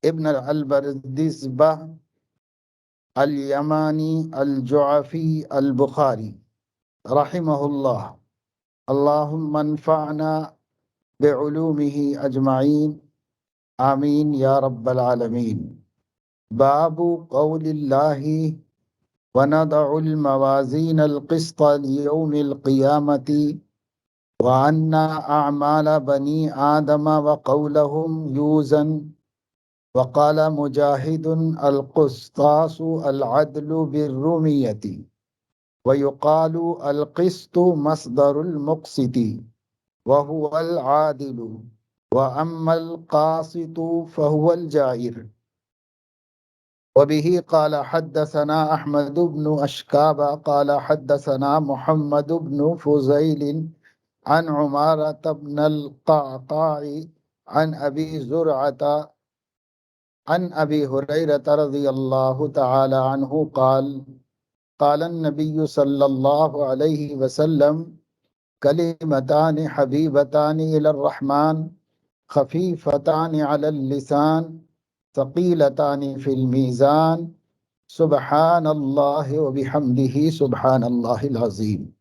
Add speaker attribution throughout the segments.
Speaker 1: ابن البردزبہ الیمانی الجعفی البخاری رحمہ اللہ، اللہم انفعنا بعلومہ اجمعین، آمین یا رب العالمین۔ باب قول اللہ وَنَضَعُ الْمَوَازِينَ الْقِسْطَ لِيَوْمِ الْقِيَامَةِ وَأَنَّ أَعْمَالَ بَنِي آدَمَ وَقَوْلَهُمْ يُوزَنُ۔ وقال مجاهد القسطاس العدل بالرومية، ويقال القسط مصدر المقسط وهو العادل، وأما القاسط فهو الجائر۔ وبه قال حدثنا أحمد بن أشكاب قال حدثنا محمد بن فزيل عن عمارة بن القعقاع عن أبي زرعة عن أبي هريرة رضي الله تعالى عنه قال قال النبي صلى الله عليه وسلم كلمتان حبيبتان إلى الرحمن خفيفتان على اللسان ثقيلتان في الميزان سبحان الله وبحمده سبحان الله العظيم۔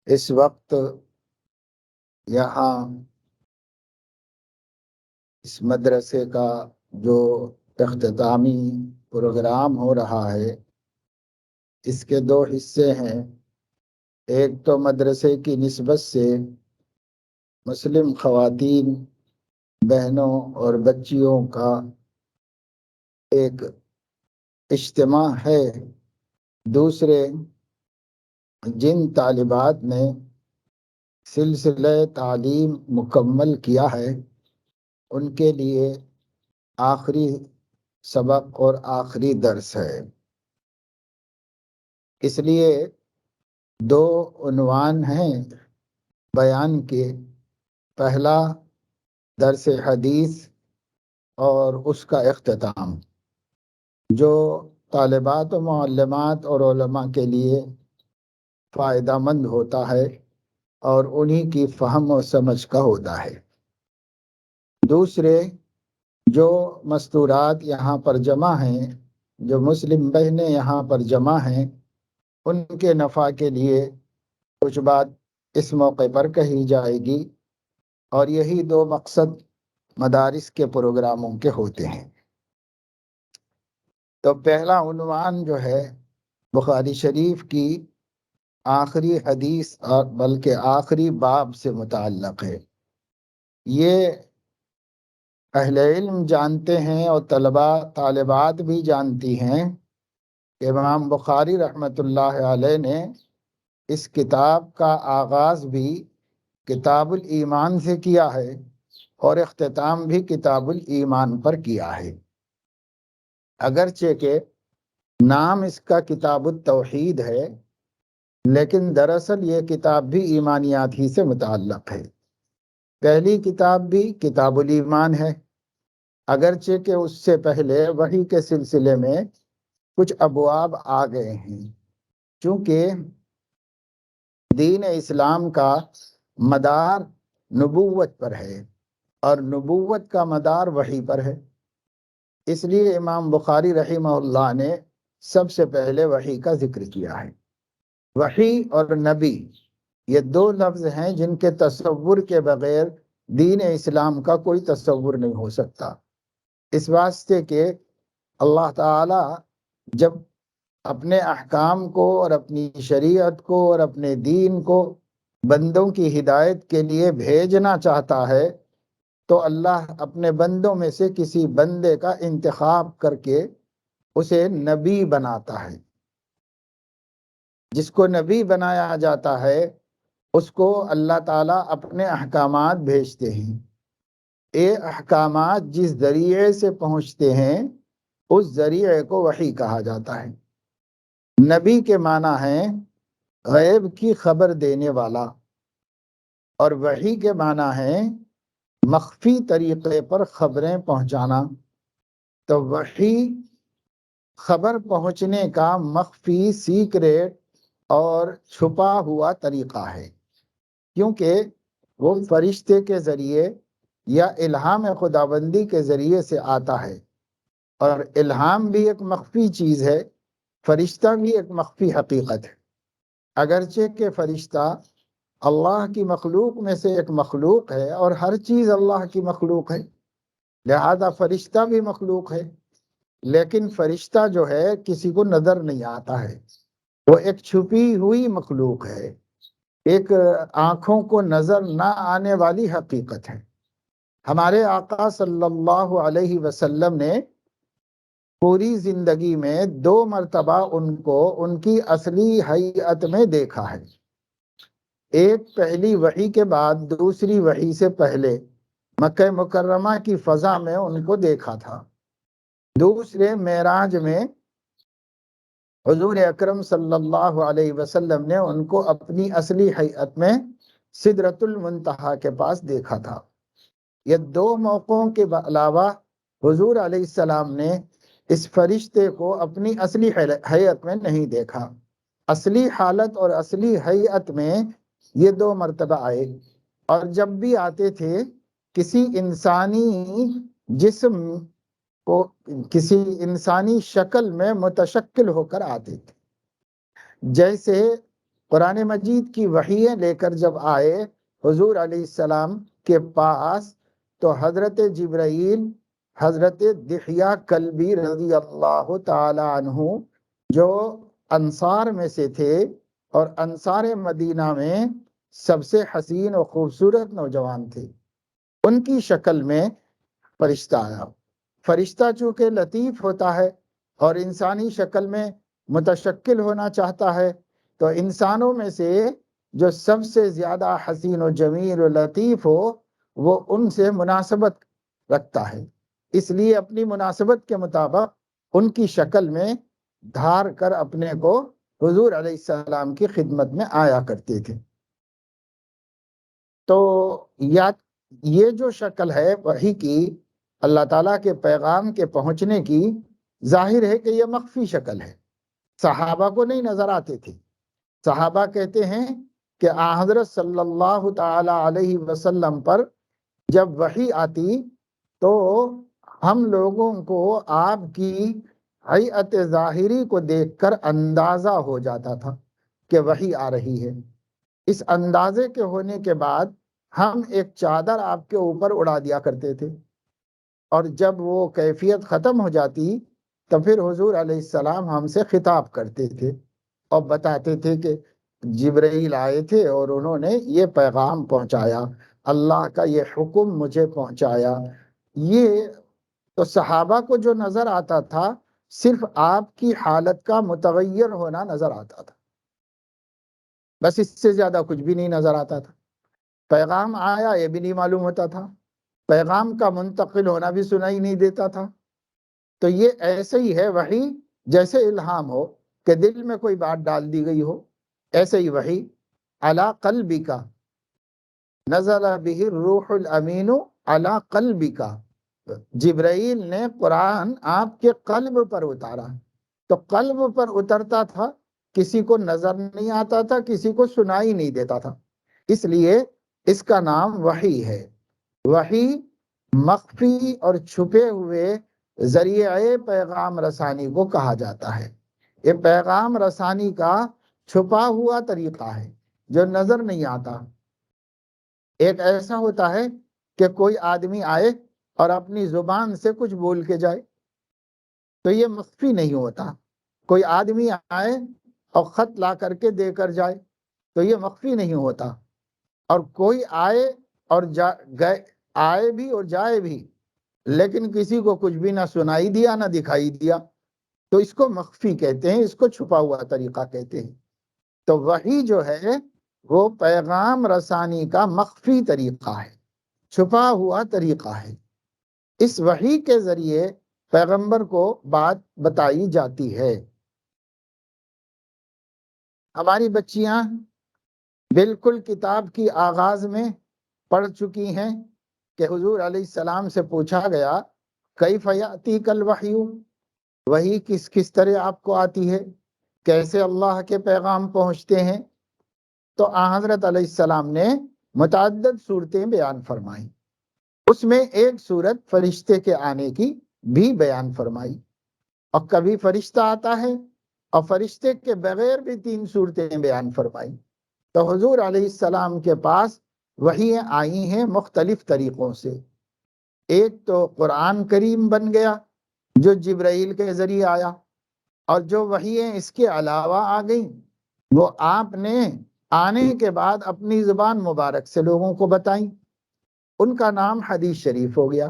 Speaker 1: اس وقت یہاں اس مدرسے کا جو اختتامی پروگرام ہو رہا ہے، اس کے دو حصے ہیں۔ ایک تو مدرسے کی نسبت سے مسلم خواتین، بہنوں اور بچیوں کا ایک اجتماع ہے۔ دوسرے، جن طالبات نے سلسلہ تعلیم مکمل کیا ہے ان کے لیے آخری سبق اور آخری درس ہے۔ اس لیے دو عنوان ہیں بیان کے، پہلا درس حدیث اور اس کا اختتام، جو طالبات و معلمات اور علماء کے لیے فائدہ مند ہوتا ہے اور انہی کی فہم و سمجھ کا ہوتا ہے۔ دوسرے، جو مستورات یہاں پر جمع ہیں، جو مسلم بہنیں یہاں پر جمع ہیں، ان کے نفع کے لیے کچھ بات اس موقع پر کہی جائے گی، اور یہی دو مقصد مدارس کے پروگراموں کے ہوتے ہیں۔ تو پہلا عنوان جو ہے بخاری شریف کی آخری حدیث اور بلکہ آخری باب سے متعلق ہے۔ یہ اہل علم جانتے ہیں اور طالبات بھی جانتی ہیں کہ امام بخاری رحمۃ اللہ علیہ نے اس کتاب کا آغاز بھی کتاب الایمان سے کیا ہے اور اختتام بھی کتاب الایمان پر کیا ہے، اگرچہ کہ نام اس کا کتاب التوحید ہے، لیکن دراصل یہ کتاب بھی ایمانیات ہی سے متعلق ہے۔ پہلی کتاب بھی کتاب الایمان ہے، اگرچہ کہ اس سے پہلے وحی کے سلسلے میں کچھ ابواب آ گئے ہیں، چونکہ دین اسلام کا مدار نبوت پر ہے اور نبوت کا مدار وحی پر ہے، اس لیے امام بخاری رحمہ اللہ نے سب سے پہلے وحی کا ذکر کیا ہے۔ وحی اور نبی یہ دو لفظ ہیں جن کے تصور کے بغیر دین اسلام کا کوئی تصور نہیں ہو سکتا، اس واسطے کہ اللہ تعالی جب اپنے احکام کو اور اپنی شریعت کو اور اپنے دین کو بندوں کی ہدایت کے لیے بھیجنا چاہتا ہے تو اللہ اپنے بندوں میں سے کسی بندے کا انتخاب کر کے اسے نبی بناتا ہے۔ جس کو نبی بنایا جاتا ہے اس کو اللہ تعالیٰ اپنے احکامات بھیجتے ہیں۔ یہ احکامات جس ذریعے سے پہنچتے ہیں اس ذریعے کو وحی کہا جاتا ہے۔ نبی کے معنی ہے غیب کی خبر دینے والا، اور وحی کے معنی ہے مخفی طریقے پر خبریں پہنچانا۔ تو وحی خبر پہنچنے کا مخفی، سیکریٹ اور چھپا ہوا طریقہ ہے۔ کیونکہ وہ فرشتے کے ذریعے یا الہام خداوندی کے ذریعے سے آتا ہے، اور الہام بھی ایک مخفی چیز ہے، فرشتہ بھی ایک مخفی حقیقت ہے۔ اگرچہ کہ فرشتہ اللہ کی مخلوق میں سے ایک مخلوق ہے، اور ہر چیز اللہ کی مخلوق ہے، لہذا فرشتہ بھی مخلوق ہے، لیکن فرشتہ جو ہے کسی کو نظر نہیں آتا ہے، وہ ایک چھپی ہوئی مخلوق ہے، ایک آنکھوں کو نظر نہ آنے والی حقیقت ہے۔ ہمارے آقا صلی اللہ علیہ وسلم نے پوری زندگی میں 2 مرتبہ ان کو ان کی اصلی حیت میں دیکھا ہے۔ ایک پہلی وحی کے بعد دوسری وحی سے پہلے مکہ مکرمہ کی فضا میں ان کو دیکھا تھا۔ دوسرے معراج میں حضور اکرم صلی اللہ علیہ وسلم نے ان کو اپنی اصلی حیت میں سدرۃ المنتہا کے پاس دیکھا تھا۔ یہ 2 موقعوں کے علاوہ حضور علیہ السلام نے اس فرشتے کو اپنی اصلی حیت میں نہیں دیکھا۔ اصلی حالت اور اصلی حیت میں یہ 2 مرتبہ آئے، اور جب بھی آتے تھے کسی انسانی جسم کو، کسی انسانی شکل میں متشکل ہو کر آتے تھے۔ جیسے قرآن مجید کی وحییں لے کر جب آئے حضور علیہ السلام کے پاس، تو حضرت جبرائیل حضرت دحیہ کلبی رضی اللہ تعالی عنہ، جو انصار میں سے تھے اور انصار مدینہ میں سب سے حسین و خوبصورت نوجوان تھے، ان کی شکل میں فرشتہ آیا۔ فرشتہ چونکہ لطیف ہوتا ہے اور انسانی شکل میں متشکل ہونا چاہتا ہے، تو انسانوں میں سے جو سب سے زیادہ حسین و جمیل و لطیف ہو وہ ان سے مناسبت رکھتا ہے، اس لیے اپنی مناسبت کے مطابق ان کی شکل میں دھار کر اپنے کو حضور علیہ السلام کی خدمت میں آیا کرتے تھے۔ تو یہ جو شکل ہے وحی کی، اللہ تعالیٰ کے پیغام کے پہنچنے کی، ظاہر ہے کہ یہ مخفی شکل ہے، صحابہ کو نہیں نظر آتے تھے۔ صحابہ کہتے ہیں کہ حضرت صلی اللہ تعالی علیہ وسلم پر جب وحی آتی تو ہم لوگوں کو آپ کی حیت ظاہری کو دیکھ کر اندازہ ہو جاتا تھا کہ وحی آ رہی ہے۔ اس اندازے کے ہونے کے بعد ہم ایک چادر آپ کے اوپر اڑا دیا کرتے تھے، اور جب وہ کیفیت ختم ہو جاتی تو پھر حضور علیہ السلام ہم سے خطاب کرتے تھے اور بتاتے تھے کہ جبرائیل آئے تھے اور انہوں نے یہ پیغام پہنچایا، اللہ کا یہ حکم مجھے پہنچایا۔ یہ تو صحابہ کو جو نظر آتا تھا صرف آپ کی حالت کا متغیر ہونا نظر آتا تھا، بس اس سے زیادہ کچھ بھی نہیں نظر آتا تھا۔ پیغام آیا یہ بھی نہیں معلوم ہوتا تھا، پیغام کا منتقل ہونا بھی سنائی نہیں دیتا تھا۔ تو یہ ایسے ہی ہے وحی، جیسے الہام ہو کہ دل میں کوئی بات ڈال دی گئی ہو، ایسے ہی وحی علی قلبک نزل به الروح الامین علی قلبک، جبرائیل نے قرآن آپ کے قلب پر اتارا، تو قلب پر اترتا تھا، کسی کو نظر نہیں آتا تھا، کسی کو سنائی نہیں دیتا تھا، اس لیے اس کا نام وحی ہے۔ وحی مخفی اور چھپے ہوئے ذریعہ پیغام رسانی کو کہا جاتا ہے۔ یہ پیغام رسانی کا چھپا ہوا طریقہ ہے جو نظر نہیں آتا۔ ایک ایسا ہوتا ہے کہ کوئی آدمی آئے اور اپنی زبان سے کچھ بول کے جائے، تو یہ مخفی نہیں ہوتا۔ کوئی آدمی آئے اور خط لا کر کے دے کر جائے تو یہ مخفی نہیں ہوتا، اور کوئی آئے اور آئے بھی اور جائے بھی لیکن کسی کو کچھ بھی نہ سنائی دیا نہ دکھائی دیا، تو اس کو مخفی کہتے ہیں، اس کو چھپا ہوا طریقہ کہتے ہیں۔ تو وحی جو ہے وہ پیغام رسانی کا مخفی طریقہ ہے، چھپا ہوا طریقہ ہے۔ اس وحی کے ذریعے پیغمبر کو بات بتائی جاتی ہے۔ ہماری بچیاں بالکل کتاب کی آغاز میں پڑھ چکی ہیں کہ حضور علیہ السلام سے پوچھا گیا کیف یأتیک الوحی، وحی کس طرح آپ کو آتی ہے، کیسے اللہ کے پیغام پہنچتے ہیں؟ تو حضرت علیہ السلام نے متعدد صورتیں بیان فرمائی، اس میں ایک صورت فرشتے کے آنے کی بھی بیان فرمائی، اور کبھی فرشتہ آتا ہے اور فرشتے کے بغیر بھی 3 صورتیں بیان فرمائی۔ تو حضور علیہ السلام کے پاس وحییں آئی ہیں مختلف طریقوں سے۔ ایک تو قرآن کریم بن گیا جو جبرائیل کے ذریعے آیا، اور جو وحییں اس کے علاوہ آ گئیں وہ آپ نے آنے کے بعد اپنی زبان مبارک سے لوگوں کو بتائیں، ان کا نام حدیث شریف ہو گیا۔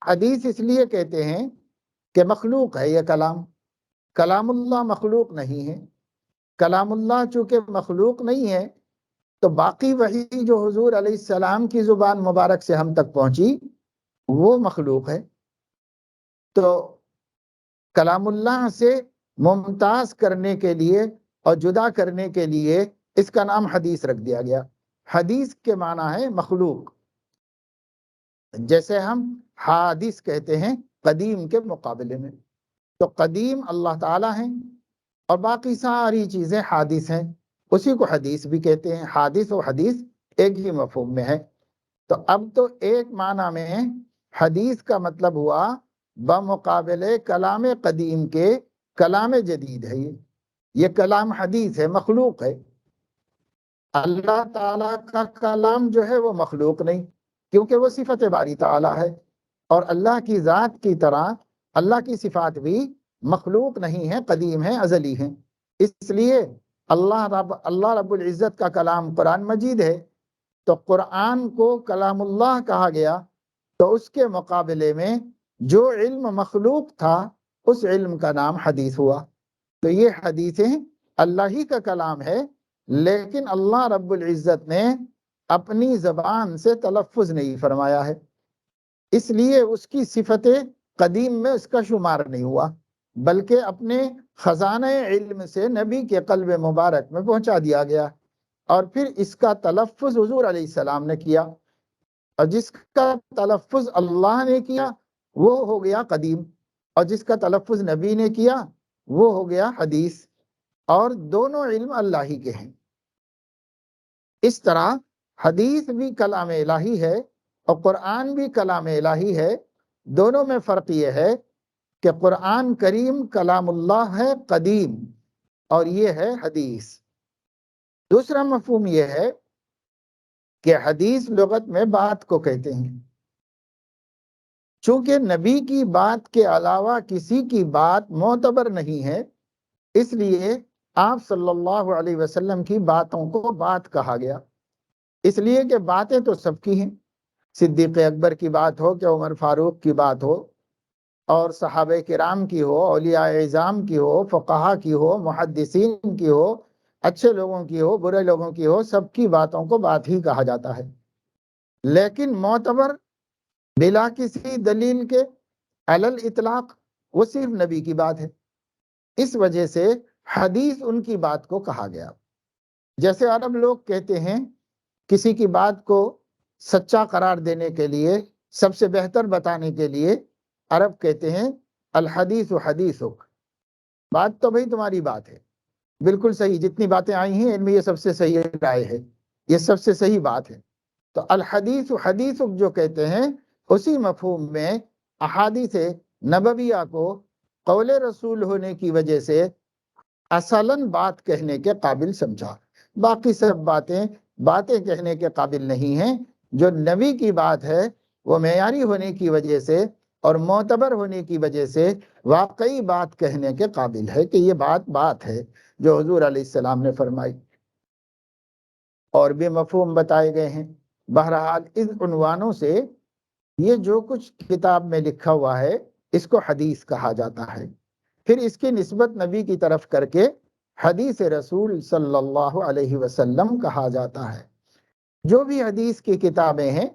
Speaker 1: حدیث اس لیے کہتے ہیں کہ مخلوق ہے یہ کلام، کلام اللہ مخلوق نہیں ہے۔ کلام اللہ چونکہ مخلوق نہیں ہے تو باقی وحی جو حضور علیہ السلام کی زبان مبارک سے ہم تک پہنچی وہ مخلوق ہے۔ تو کلام اللہ سے ممتاز کرنے کے لیے اور جدا کرنے کے لیے اس کا نام حدیث رکھ دیا گیا۔ حدیث کے معنی ہے مخلوق، جیسے ہم حادث کہتے ہیں قدیم کے مقابلے میں، تو قدیم اللہ تعالیٰ ہیں اور باقی ساری چیزیں حادث ہیں، اسی کو حدیث بھی کہتے ہیں۔ حادث و حدیث ایک ہی مفہوم میں ہے۔ تو اب تو ایک معنی میں حدیث کا مطلب ہوا بمقابلے کلام قدیم کے کلام جدید ہے، یہ کلام حدیث ہے، مخلوق ہے۔ اللہ تعالیٰ کا کلام جو ہے وہ مخلوق نہیں، کیونکہ وہ صفت باری تعالیٰ ہے، اور اللہ کی ذات کی طرح اللہ کی صفات بھی مخلوق نہیں ہیں، قدیم ہیں، ازلی ہیں۔ اس لیے اللہ رب العزت کا کلام قرآن مجید ہے، تو قرآن کو کلام اللہ کہا گیا، تو اس کے مقابلے میں جو علم مخلوق تھا اس علم کا نام حدیث ہوا۔ تو یہ حدیثیں اللہ ہی کا کلام ہے، لیکن اللہ رب العزت نے اپنی زبان سے تلفظ نہیں فرمایا ہے، اس لیے اس کی صفت قدیم میں اس کا شمار نہیں ہوا، بلکہ اپنے خزانہ علم سے نبی کے قلب مبارک میں پہنچا دیا گیا، اور پھر اس کا تلفظ حضور علیہ السلام نے کیا، اور جس کا تلفظ اللہ نے کیا وہ ہو گیا قدیم، اور جس کا تلفظ نبی نے کیا وہ ہو گیا حدیث، اور دونوں علم اللہ ہی کے ہیں۔ اس طرح حدیث بھی کلام الہی ہے اور قرآن بھی کلام الہی ہے، دونوں میں فرق یہ ہے کہ قرآن کریم کلام اللہ ہے قدیم، اور یہ ہے حدیث۔ دوسرا مفہوم یہ ہے کہ حدیث لغت میں بات کو کہتے ہیں، چونکہ نبی کی بات کے علاوہ کسی کی بات معتبر نہیں ہے، اس لیے آپ صلی اللہ علیہ وسلم کی باتوں کو بات کہا گیا، اس لیے کہ باتیں تو سب کی ہیں، صدیق اکبر کی بات ہو کہ عمر فاروق کی بات ہو، اور صحابہ کرام کی ہو، اولیاء اعظام کی ہو، فقہا کی ہو، محدثین کی ہو، اچھے لوگوں کی ہو، برے لوگوں کی ہو، سب کی باتوں کو بات ہی کہا جاتا ہے۔ لیکن معتبر بلا کسی دلیل کے علی الاطلاق وہ صرف نبی کی بات ہے، اس وجہ سے حدیث ان کی بات کو کہا گیا۔ جیسے عرب لوگ کہتے ہیں کسی کی بات کو سچا قرار دینے کے لیے، سب سے بہتر بتانے کے لیے عرب کہتے ہیں الحدیث حدیثک، بات تو بھئی تمہاری بات ہے، بالکل صحیح، جتنی باتیں آئی ہیں ان میں یہ سب سے صحیح رائے ہے، یہ سب سے صحیح بات ہے۔ تو الحدیث حدیثک جو کہتے ہیں اسی مفہوم میں احادیث نبویہ کو قول رسول ہونے کی وجہ سے اصلاً بات کہنے کے قابل سمجھا، باقی سب باتیں کہنے کے قابل نہیں ہیں۔ جو نبی کی بات ہے وہ معیاری ہونے کی وجہ سے اور معتبر ہونے کی وجہ سے واقعی بات کہنے کے قابل ہے کہ یہ بات ہے جو حضور علیہ السلام نے فرمائی، اور بھی مفہوم بتائے گئے ہیں۔ بہرحال ان عنوانوں سے یہ جو کچھ کتاب میں لکھا ہوا ہے اس کو حدیث کہا جاتا ہے، پھر اس کی نسبت نبی کی طرف کر کے حدیث رسول صلی اللہ علیہ وسلم کہا جاتا ہے۔ جو بھی حدیث کی کتابیں ہیں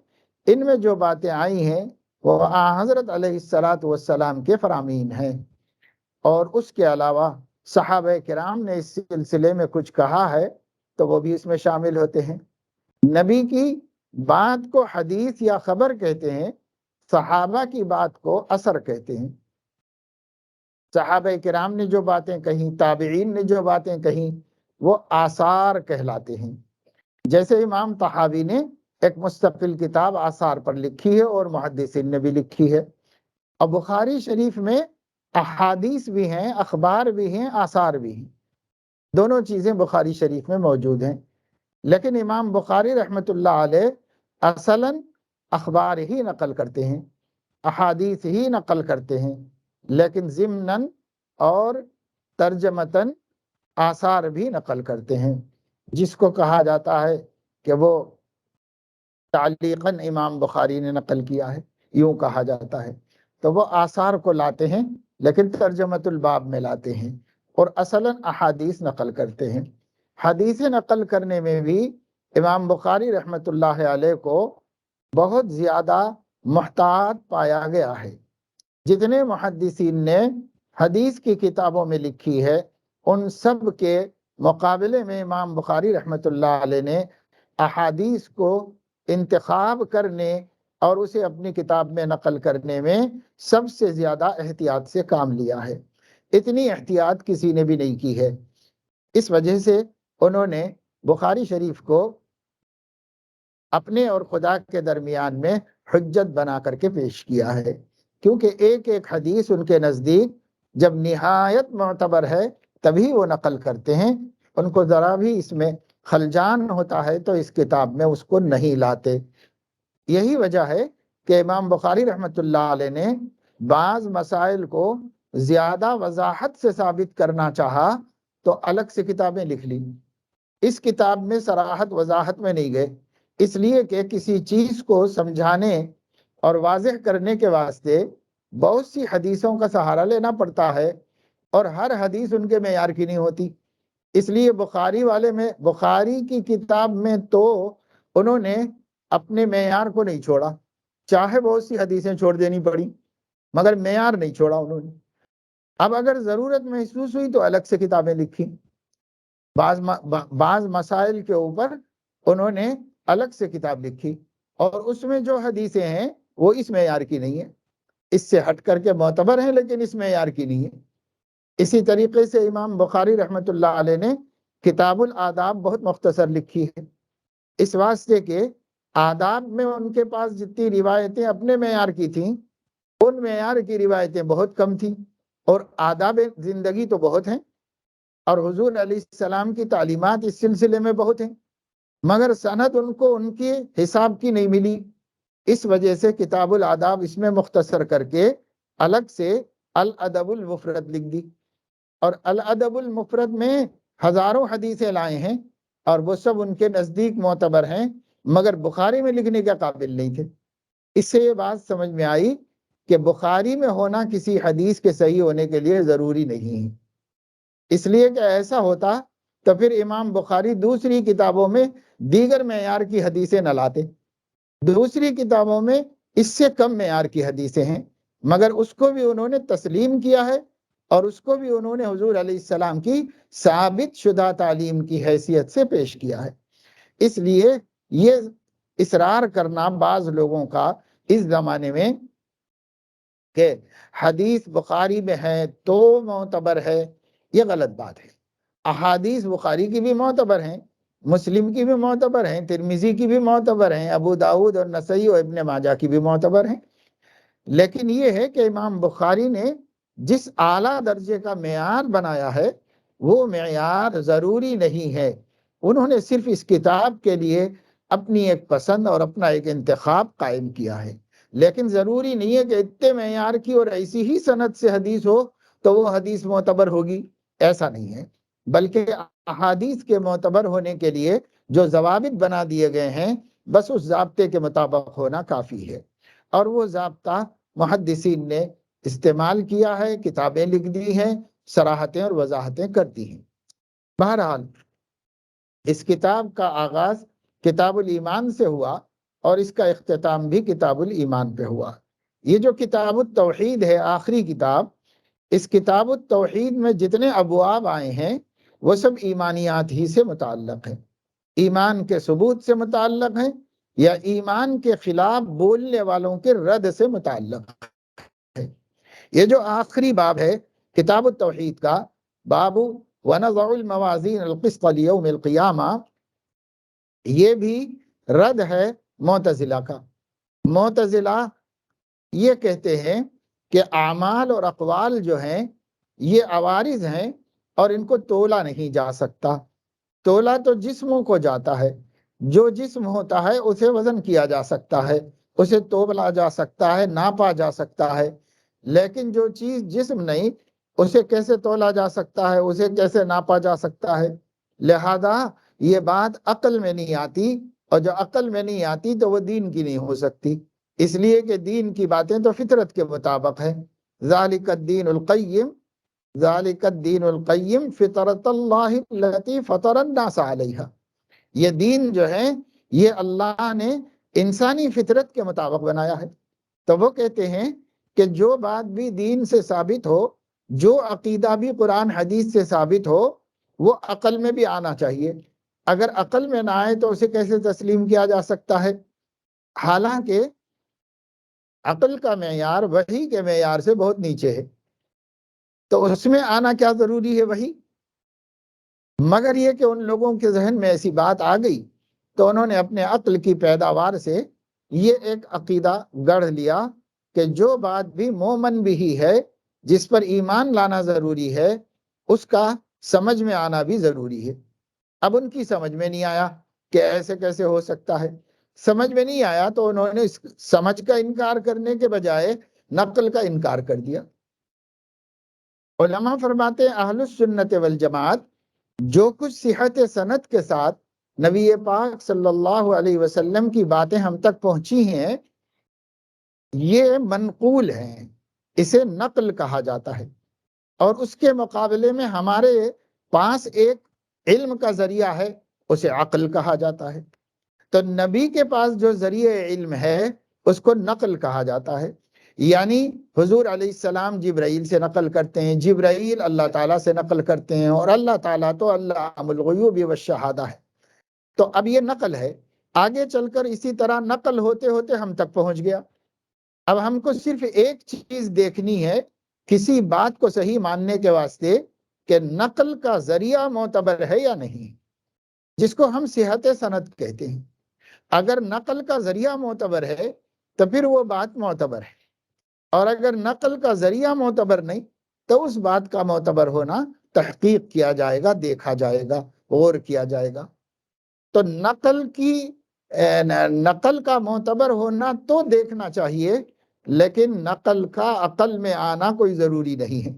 Speaker 1: ان میں جو باتیں آئی ہیں وہ حضرت علیہ السلام کے فرامین ہیں، اور اس کے علاوہ صحابہ کرام نے اس سلسلے میں کچھ کہا ہے تو وہ بھی اس میں شامل ہوتے ہیں۔ نبی کی بات کو حدیث یا خبر کہتے ہیں، صحابہ کی بات کو اثر کہتے ہیں۔ صحابہ کرام نے جو باتیں کہیں، تابعین نے جو باتیں کہیں، وہ آثار کہلاتے ہیں۔ جیسے امام طحاوی نے ایک مستقل کتاب آثار پر لکھی ہے اور محدثین نے بھی لکھی ہے، اور بخاری شریف میں احادیث بھی ہیں، اخبار بھی ہیں، آثار بھی ہیں، دونوں چیزیں بخاری شریف میں موجود ہیں۔ لیکن امام بخاری رحمۃ اللہ علیہ اصلاً اخبار ہی نقل کرتے ہیں، احادیث ہی نقل کرتے ہیں، لیکن ضمناً اور ترجمتاً آثار بھی نقل کرتے ہیں، جس کو کہا جاتا ہے کہ وہ تعلیقاً امام بخاری نے نقل کیا ہے، یوں کہا جاتا ہے۔ تو وہ آثار کو لاتے ہیں لیکن ترجمت الباب میں لاتے ہیں، اور اصلاً احادیث نقل کرتے ہیں۔ حدیث نقل کرنے میں بھی امام بخاری رحمۃ اللہ علیہ کو بہت زیادہ محتاط پایا گیا ہے۔ جتنے محدثین نے حدیث کی کتابوں میں لکھی ہے، ان سب کے مقابلے میں امام بخاری رحمۃ اللہ علیہ نے احادیث کو انتخاب کرنے اور اسے اپنی کتاب میں نقل کرنے میں سب سے زیادہ احتیاط سے کام لیا ہے۔ اتنی احتیاط کسی نے بھی نہیں کی ہے۔ اس وجہ سے انہوں نے بخاری شریف کو اپنے اور خدا کے درمیان میں حجت بنا کر کے پیش کیا ہے، کیونکہ ایک ایک حدیث ان کے نزدیک جب نہایت معتبر ہے تبھی وہ نقل کرتے ہیں، ان کو ذرا بھی اس میں خلجان ہوتا ہے تو اس کتاب میں اس کو نہیں لاتے۔ یہی وجہ ہے کہ امام بخاری رحمۃ اللہ علیہ نے بعض مسائل کو زیادہ وضاحت سے ثابت کرنا چاہا تو الگ سے کتابیں لکھ لی۔ اس کتاب میں صراحت وضاحت میں نہیں گئے، اس لیے کہ کسی چیز کو سمجھانے اور واضح کرنے کے واسطے بہت سی حدیثوں کا سہارا لینا پڑتا ہے، اور ہر حدیث ان کے معیار کی نہیں ہوتی۔ اس لیے بخاری کی کتاب میں تو انہوں نے اپنے معیار کو نہیں چھوڑا، چاہے بہت سی حدیثیں چھوڑ دینی پڑی مگر معیار نہیں چھوڑا انہوں نے۔ اب اگر ضرورت محسوس ہوئی تو الگ سے کتابیں لکھی، بعض مسائل کے اوپر انہوں نے الگ سے کتاب لکھی، اور اس میں جو حدیثیں ہیں وہ اس معیار کی نہیں ہیں، اس سے ہٹ کر کے معتبر ہیں لیکن اس معیار کی نہیں ہے۔ اسی طریقے سے امام بخاری رحمۃ اللہ علیہ نے کتاب الآداب بہت مختصر لکھی ہے، اس واسطے کہ آداب میں ان کے پاس جتنی روایتیں اپنے معیار کی تھیں ان معیار کی روایتیں بہت کم تھیں، اور آداب زندگی تو بہت ہیں، اور حضور علیہ السلام کی تعلیمات اس سلسلے میں بہت ہیں، مگر سند ان کو ان کے حساب کی نہیں ملی۔ اس وجہ سے کتاب الآداب اس میں مختصر کر کے الگ سے الادب المفرد لکھ دی، اور الادب المفرد میں ہزاروں حدیثیں لائے ہیں اور وہ سب ان کے نزدیک معتبر ہیں، مگر بخاری میں لکھنے کے قابل نہیں تھے۔ اس سے یہ بات سمجھ میں آئی کہ بخاری میں ہونا کسی حدیث کے صحیح ہونے کے لیے ضروری نہیں ہے، اس لیے کہ ایسا ہوتا تو پھر امام بخاری دوسری کتابوں میں دیگر معیار کی حدیثیں نہ لاتے۔ دوسری کتابوں میں اس سے کم معیار کی حدیثیں ہیں، مگر اس کو بھی انہوں نے تسلیم کیا ہے، اور اس کو بھی انہوں نے حضور علیہ السلام کی ثابت شدہ تعلیم کی حیثیت سے پیش کیا ہے۔ اس لیے یہ اصرار کرنا بعض لوگوں کا اس زمانے میں کہ حدیث بخاری میں ہے تو معتبر ہے، یہ غلط بات ہے۔ احادیث بخاری کی بھی معتبر ہیں، مسلم کی بھی معتبر ہیں، ترمذی کی بھی معتبر ہیں، ابو داؤد اور نسائی اور ابن ماجہ کی بھی معتبر ہیں، لیکن یہ ہے کہ امام بخاری نے جس اعلیٰ درجے کا معیار بنایا ہے وہ معیار ضروری نہیں ہے۔ انہوں نے صرف اس کتاب کے لیے اپنی ایک پسند اور اپنا ایک انتخاب قائم کیا ہے، لیکن ضروری نہیں ہے کہ اتنے معیار کی اور ایسی ہی سند سے حدیث ہو تو وہ حدیث معتبر ہوگی، ایسا نہیں ہے۔ بلکہ احادیث کے معتبر ہونے کے لیے جو ضوابط بنا دیے گئے ہیں بس اس ضابطے کے مطابق ہونا کافی ہے، اور وہ ضابطہ محدثین نے استعمال کیا ہے، کتابیں لکھ دی ہیں، صراحتیں اور وضاحتیں کر دی ہیں۔ بہرحال اس کتاب کا آغاز کتاب الایمان سے ہوا اور اس کا اختتام بھی کتاب الایمان پہ ہوا۔ یہ جو کتاب التوحید ہے آخری کتاب، اس کتاب التوحید میں جتنے ابواب آئے ہیں وہ سب ایمانیات ہی سے متعلق ہیں، ایمان کے ثبوت سے متعلق ہیں یا ایمان کے خلاف بولنے والوں کے رد سے متعلق ہے۔ یہ جو آخری باب ہے کتاب التوحید کا، باب وَنَضَعُ الْمَوَازِينَ الْقِسْطَ لِيَوْمِ الْقِيَامَةِ، یہ بھی رد ہے معتزلہ کا۔ معتزلہ یہ کہتے ہیں کہ اعمال اور اقوال جو ہیں یہ عوارض ہیں اور ان کو تولا نہیں جا سکتا۔ تولا تو جسموں کو جاتا ہے، جو جسم ہوتا ہے اسے وزن کیا جا سکتا ہے، اسے تولا جا سکتا ہے، ناپا جا سکتا ہے، لیکن جو چیز جسم نہیں اسے کیسے تولا جا سکتا ہے، اسے کیسے ناپا جا سکتا ہے؟ لہذا یہ بات عقل میں نہیں آتی، اور جو عقل میں نہیں آتی تو وہ دین کی نہیں ہو سکتی، اس لیے کہ دین کی باتیں تو فطرت کے مطابق ہے۔ ذالک الدین القیم، ذالک الدین القیم فطرت اللہ التی فطر الناس علیہا، یہ دین جو ہے یہ اللہ نے انسانی فطرت کے مطابق بنایا ہے۔ تو وہ کہتے ہیں کہ جو بات بھی دین سے ثابت ہو، جو عقیدہ بھی قرآن حدیث سے ثابت ہو، وہ عقل میں بھی آنا چاہیے۔ اگر عقل میں نہ آئے تو اسے کیسے تسلیم کیا جا سکتا ہے؟ حالانکہ عقل کا معیار وحی کے معیار سے بہت نیچے ہے، تو اس میں آنا کیا ضروری ہے وحی؟ مگر یہ کہ ان لوگوں کے ذہن میں ایسی بات آ گئی تو انہوں نے اپنے عقل کی پیداوار سے یہ ایک عقیدہ گڑھ لیا کہ جو بات بھی مومن بھی ہے، جس پر ایمان لانا ضروری ہے، اس کا سمجھ میں آنا بھی ضروری ہے۔ اب ان کی سمجھ میں نہیں آیا کہ ایسے کیسے ہو سکتا ہے، سمجھ میں نہیں آیا تو انہوں نے اس سمجھ کا انکار کرنے کے بجائے نقل کا انکار کر دیا۔ علماء فرماتے ہیں اہل السنت والجماعت جو کچھ صحت سند کے ساتھ نبی پاک صلی اللہ علیہ وسلم کی باتیں ہم تک پہنچی ہیں، یہ منقول ہیں، اسے نقل کہا جاتا ہے، اور اس کے مقابلے میں ہمارے پاس ایک علم کا ذریعہ ہے، اسے عقل کہا جاتا ہے۔ تو نبی کے پاس جو ذریعہ علم ہے اس کو نقل کہا جاتا ہے، یعنی حضور علیہ السلام جبرائیل سے نقل کرتے ہیں، جبرائیل اللہ تعالیٰ سے نقل کرتے ہیں، اور اللہ تعالیٰ تو علام الغیوب والشہادہ ہے۔ تو اب یہ نقل ہے، آگے چل کر اسی طرح نقل ہوتے ہوتے ہم تک پہنچ گیا۔ اب ہم کو صرف ایک چیز دیکھنی ہے کسی بات کو صحیح ماننے کے واسطے کہ نقل کا ذریعہ معتبر ہے یا نہیں، جس کو ہم صحت سند کہتے ہیں۔ اگر نقل کا ذریعہ معتبر ہے تو پھر وہ بات معتبر ہے، اور اگر نقل کا ذریعہ معتبر نہیں تو اس بات کا معتبر ہونا تحقیق کیا جائے گا، دیکھا جائے گا، غور کیا جائے گا۔ تو نقل کا معتبر ہونا تو دیکھنا چاہیے، لیکن نقل کا عقل میں آنا کوئی ضروری نہیں ہے،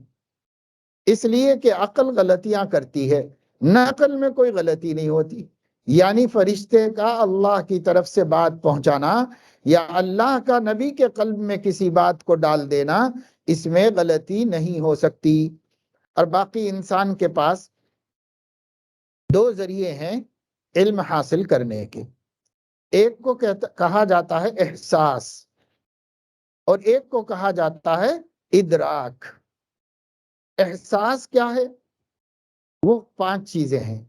Speaker 1: اس لیے کہ عقل غلطیاں کرتی ہے، نقل میں کوئی غلطی نہیں ہوتی۔ یعنی فرشتے کا اللہ کی طرف سے بات پہنچانا یا اللہ کا نبی کے قلب میں کسی بات کو ڈال دینا، اس میں غلطی نہیں ہو سکتی۔ اور باقی انسان کے پاس دو ذریعے ہیں علم حاصل کرنے کے، ایک کو کہا جاتا ہے احساس، اور ایک کو کہا جاتا ہے ادراک۔ احساس کیا ہے؟ وہ 5 چیزیں ہیں: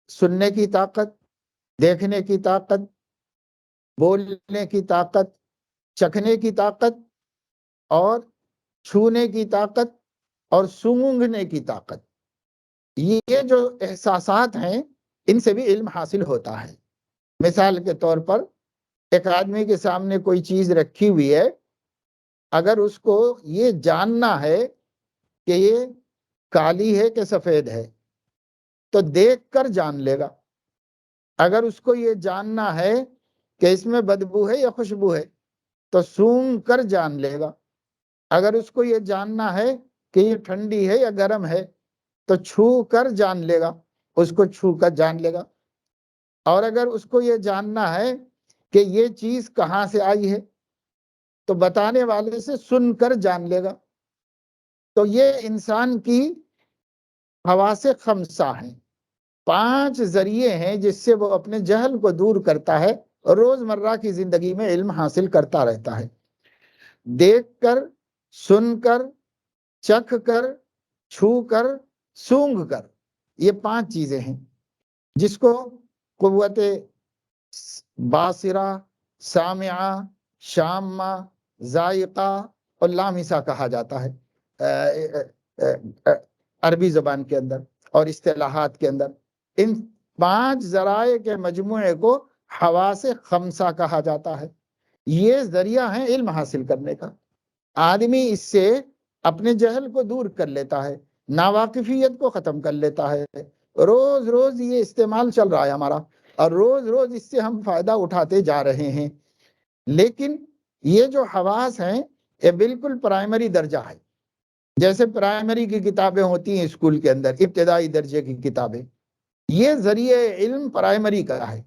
Speaker 1: سننے کی طاقت، دیکھنے کی طاقت، بولنے کی طاقت، چکھنے کی طاقت، اور چھونے کی طاقت، اور سونگھنے کی طاقت۔ یہ جو احساسات ہیں ان سے بھی علم حاصل ہوتا ہے۔ مثال کے طور پر ایک آدمی کے سامنے کوئی چیز رکھی ہوئی ہے، اگر اس کو یہ جاننا ہے کہ یہ کالی ہے کہ سفید ہے تو دیکھ کر جان لے گا۔ اگر اس کو یہ جاننا ہے کہ اس میں بدبو ہے یا خوشبو ہے تو سونگھ کر جان لے گا۔ اگر اس کو یہ جاننا ہے کہ یہ ٹھنڈی ہے یا گرم ہے تو چھو کر جان لے گا، اس کو چھو کر جان لے گا۔ اور اگر اس کو یہ جاننا ہے کہ یہ چیز کہاں سے آئی ہے تو بتانے والے سے سن کر جان لے گا۔ تو یہ انسان کی حواس خمسہ ہیں، 5 ذریعے ہیں جس سے وہ اپنے جہل کو دور کرتا ہے اور روزمرہ کی زندگی میں علم حاصل کرتا رہتا ہے۔ دیکھ کر، سن کر، چکھ کر، چھو کر، سونگھ کر، یہ 5 چیزیں ہیں جس کو قوت باصرہ، سامعہ، شامہ، ذائقہ اور لامسہ کہا جاتا ہے۔ عربی زبان کے اندر اور اصطلاحات کے اندر۔ ان 5 ذرائع کے مجموعے کو حواس خمسہ کہا جاتا ہے۔ یہ ذریعہ ہیں علم حاصل کرنے کا۔ آدمی اس سے اپنے جہل کو دور کر لیتا ہے، ناواقفیت کو ختم کر لیتا ہے۔ روز روز یہ استعمال چل رہا ہے ہمارا، اور روز روز اس سے ہم فائدہ اٹھاتے جا رہے ہیں۔ لیکن یہ جو حواس ہیں یہ بالکل پرائمری درجہ ہے۔ جیسے پرائمری کی کتابیں ہوتی ہیں اسکول کے اندر، ابتدائی درجے کی کتابیں، یہ ذریعہ علم پرائمری کا ہے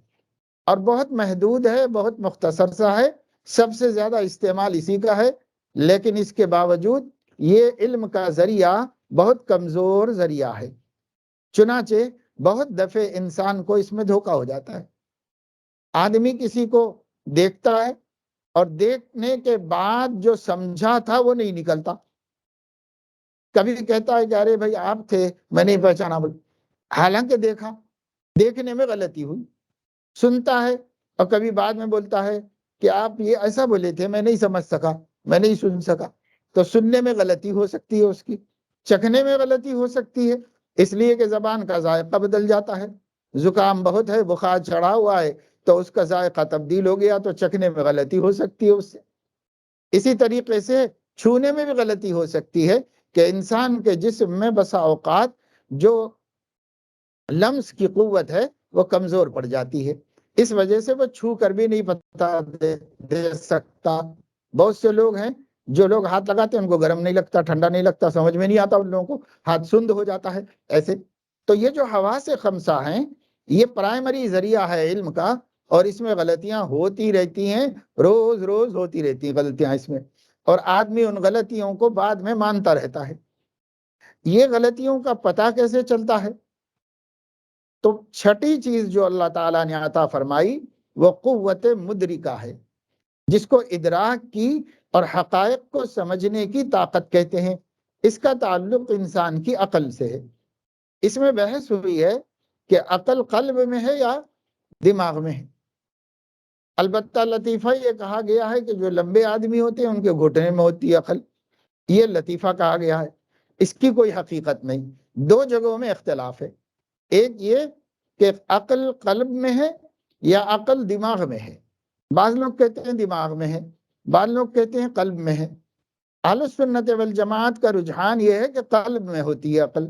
Speaker 1: اور بہت محدود ہے، بہت مختصر سا ہے، سب سے زیادہ استعمال اسی کا ہے۔ لیکن اس کے باوجود یہ علم کا ذریعہ بہت کمزور ذریعہ ہے، چنانچہ بہت دفعہ انسان کو اس میں دھوکہ ہو جاتا ہے۔ آدمی کسی کو دیکھتا ہے اور دیکھنے کے بعد جو سمجھا تھا وہ نہیں نکلتا۔ کبھی کہتا ہے کہ ارے بھائی آپ تھے، میں نہیں پہچانا، حالانکہ دیکھنے میں غلطی ہوئی۔ سنتا ہے اور کبھی بعد میں بولتا ہے کہ آپ یہ ایسا بولے تھے، میں نہیں سمجھ سکا، میں نہیں سن سکا۔ تو سننے میں غلطی ہو سکتی ہے، اس کی چکھنے میں غلطی ہو سکتی ہے، اس لیے کہ زبان کا ذائقہ بدل جاتا ہے۔ زکام بہت ہے، بخار چڑھا ہوا ہے، تو اس کا ذائقہ تبدیل ہو گیا، تو چکھنے میں غلطی ہو سکتی ہے اس سے۔ اسی طریقے سے چھونے میں بھی غلطی ہو سکتی ہے کہ انسان کے جسم میں بسا اوقات جو لمس کی قوت ہے وہ کمزور پڑ جاتی ہے، اس وجہ سے وہ چھو کر بھی نہیں پتا دے سکتا۔ بہت سے لوگ ہیں جو لوگ ہاتھ لگاتے ہیں ان کو گرم نہیں لگتا، ٹھنڈا نہیں لگتا، سمجھ میں نہیں آتا ان لوگوں کو، ہاتھ سند ہو جاتا ہے ایسے۔ تو یہ جو حواس خمسہ ہیں یہ پرائمری ذریعہ ہے علم کا، اور اس میں غلطیاں ہوتی رہتی ہیں، روز روز ہوتی رہتی ہیں غلطیاں اس میں، اور آدمی ان غلطیوں کو بعد میں مانتا رہتا ہے۔ یہ غلطیوں کا پتہ کیسے چلتا ہے؟ تو چھٹی چیز جو اللہ تعالیٰ نے عطا فرمائی وہ قوت مدرکہ ہے، جس کو ادراک کی اور حقائق کو سمجھنے کی طاقت کہتے ہیں۔ اس کا تعلق انسان کی عقل سے ہے۔ اس میں بحث ہوئی ہے کہ عقل قلب میں ہے یا دماغ میں ہے۔ البتہ لطیفہ یہ کہا گیا ہے کہ جو لمبے آدمی ہوتے ہیں ان کے گھٹنے میں ہوتی ہے عقل، یہ لطیفہ کہا گیا ہے، اس کی کوئی حقیقت نہیں۔ 2 جگہوں میں اختلاف ہے، ایک یہ کہ عقل قلب میں ہے یا عقل دماغ میں ہے۔ بعض لوگ کہتے ہیں دماغ میں ہے، بعض لوگ کہتے ہیں قلب میں ہے۔ اہل سنت والجماعت کا رجحان یہ ہے کہ قلب میں ہوتی ہے عقل،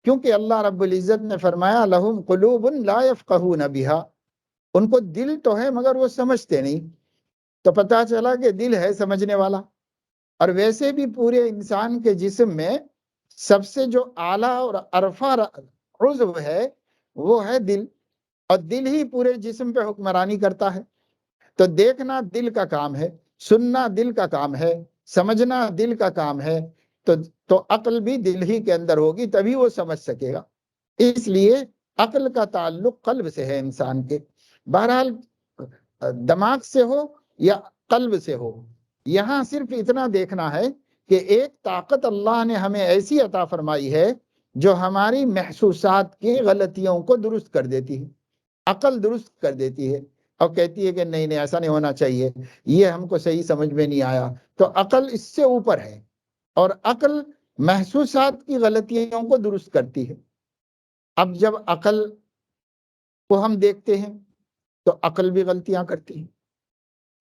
Speaker 1: کیونکہ اللہ رب العزت نے فرمایا لَهُمْ قُلُوبٌ لَا يَفْقَهُونَ بِهَا، ان کو دل تو ہے مگر وہ سمجھتے نہیں۔ تو پتہ چلا کہ دل ہے سمجھنے والا۔ اور ویسے بھی پورے انسان کے جسم میں سب سے جو اعلیٰ اور ارفع عضو ہے وہ ہے دل، اور دل ہی پورے جسم پہ حکمرانی کرتا ہے۔ تو دیکھنا دل کا کام ہے، سننا دل کا کام ہے، سمجھنا دل کا کام ہے، تو عقل بھی دل ہی کے اندر ہوگی تبھی وہ سمجھ سکے گا۔ اس لیے عقل کا تعلق قلب سے ہے انسان کے۔ بہرحال دماغ سے ہو یا قلب سے ہو، یہاں صرف اتنا دیکھنا ہے کہ ایک طاقت اللہ نے ہمیں ایسی عطا فرمائی ہے جو ہماری محسوسات کی غلطیوں کو درست کر دیتی ہے، عقل درست کر دیتی ہے، اور کہتی ہے کہ نہیں نہیں ایسا نہیں ہونا چاہیے، یہ ہم کو صحیح سمجھ میں نہیں آیا۔ تو عقل اس سے اوپر ہے، اور عقل محسوسات کی غلطیوں کو درست کرتی ہے۔ اب جب عقل کو ہم دیکھتے ہیں تو عقل بھی غلطیاں کرتی ہے۔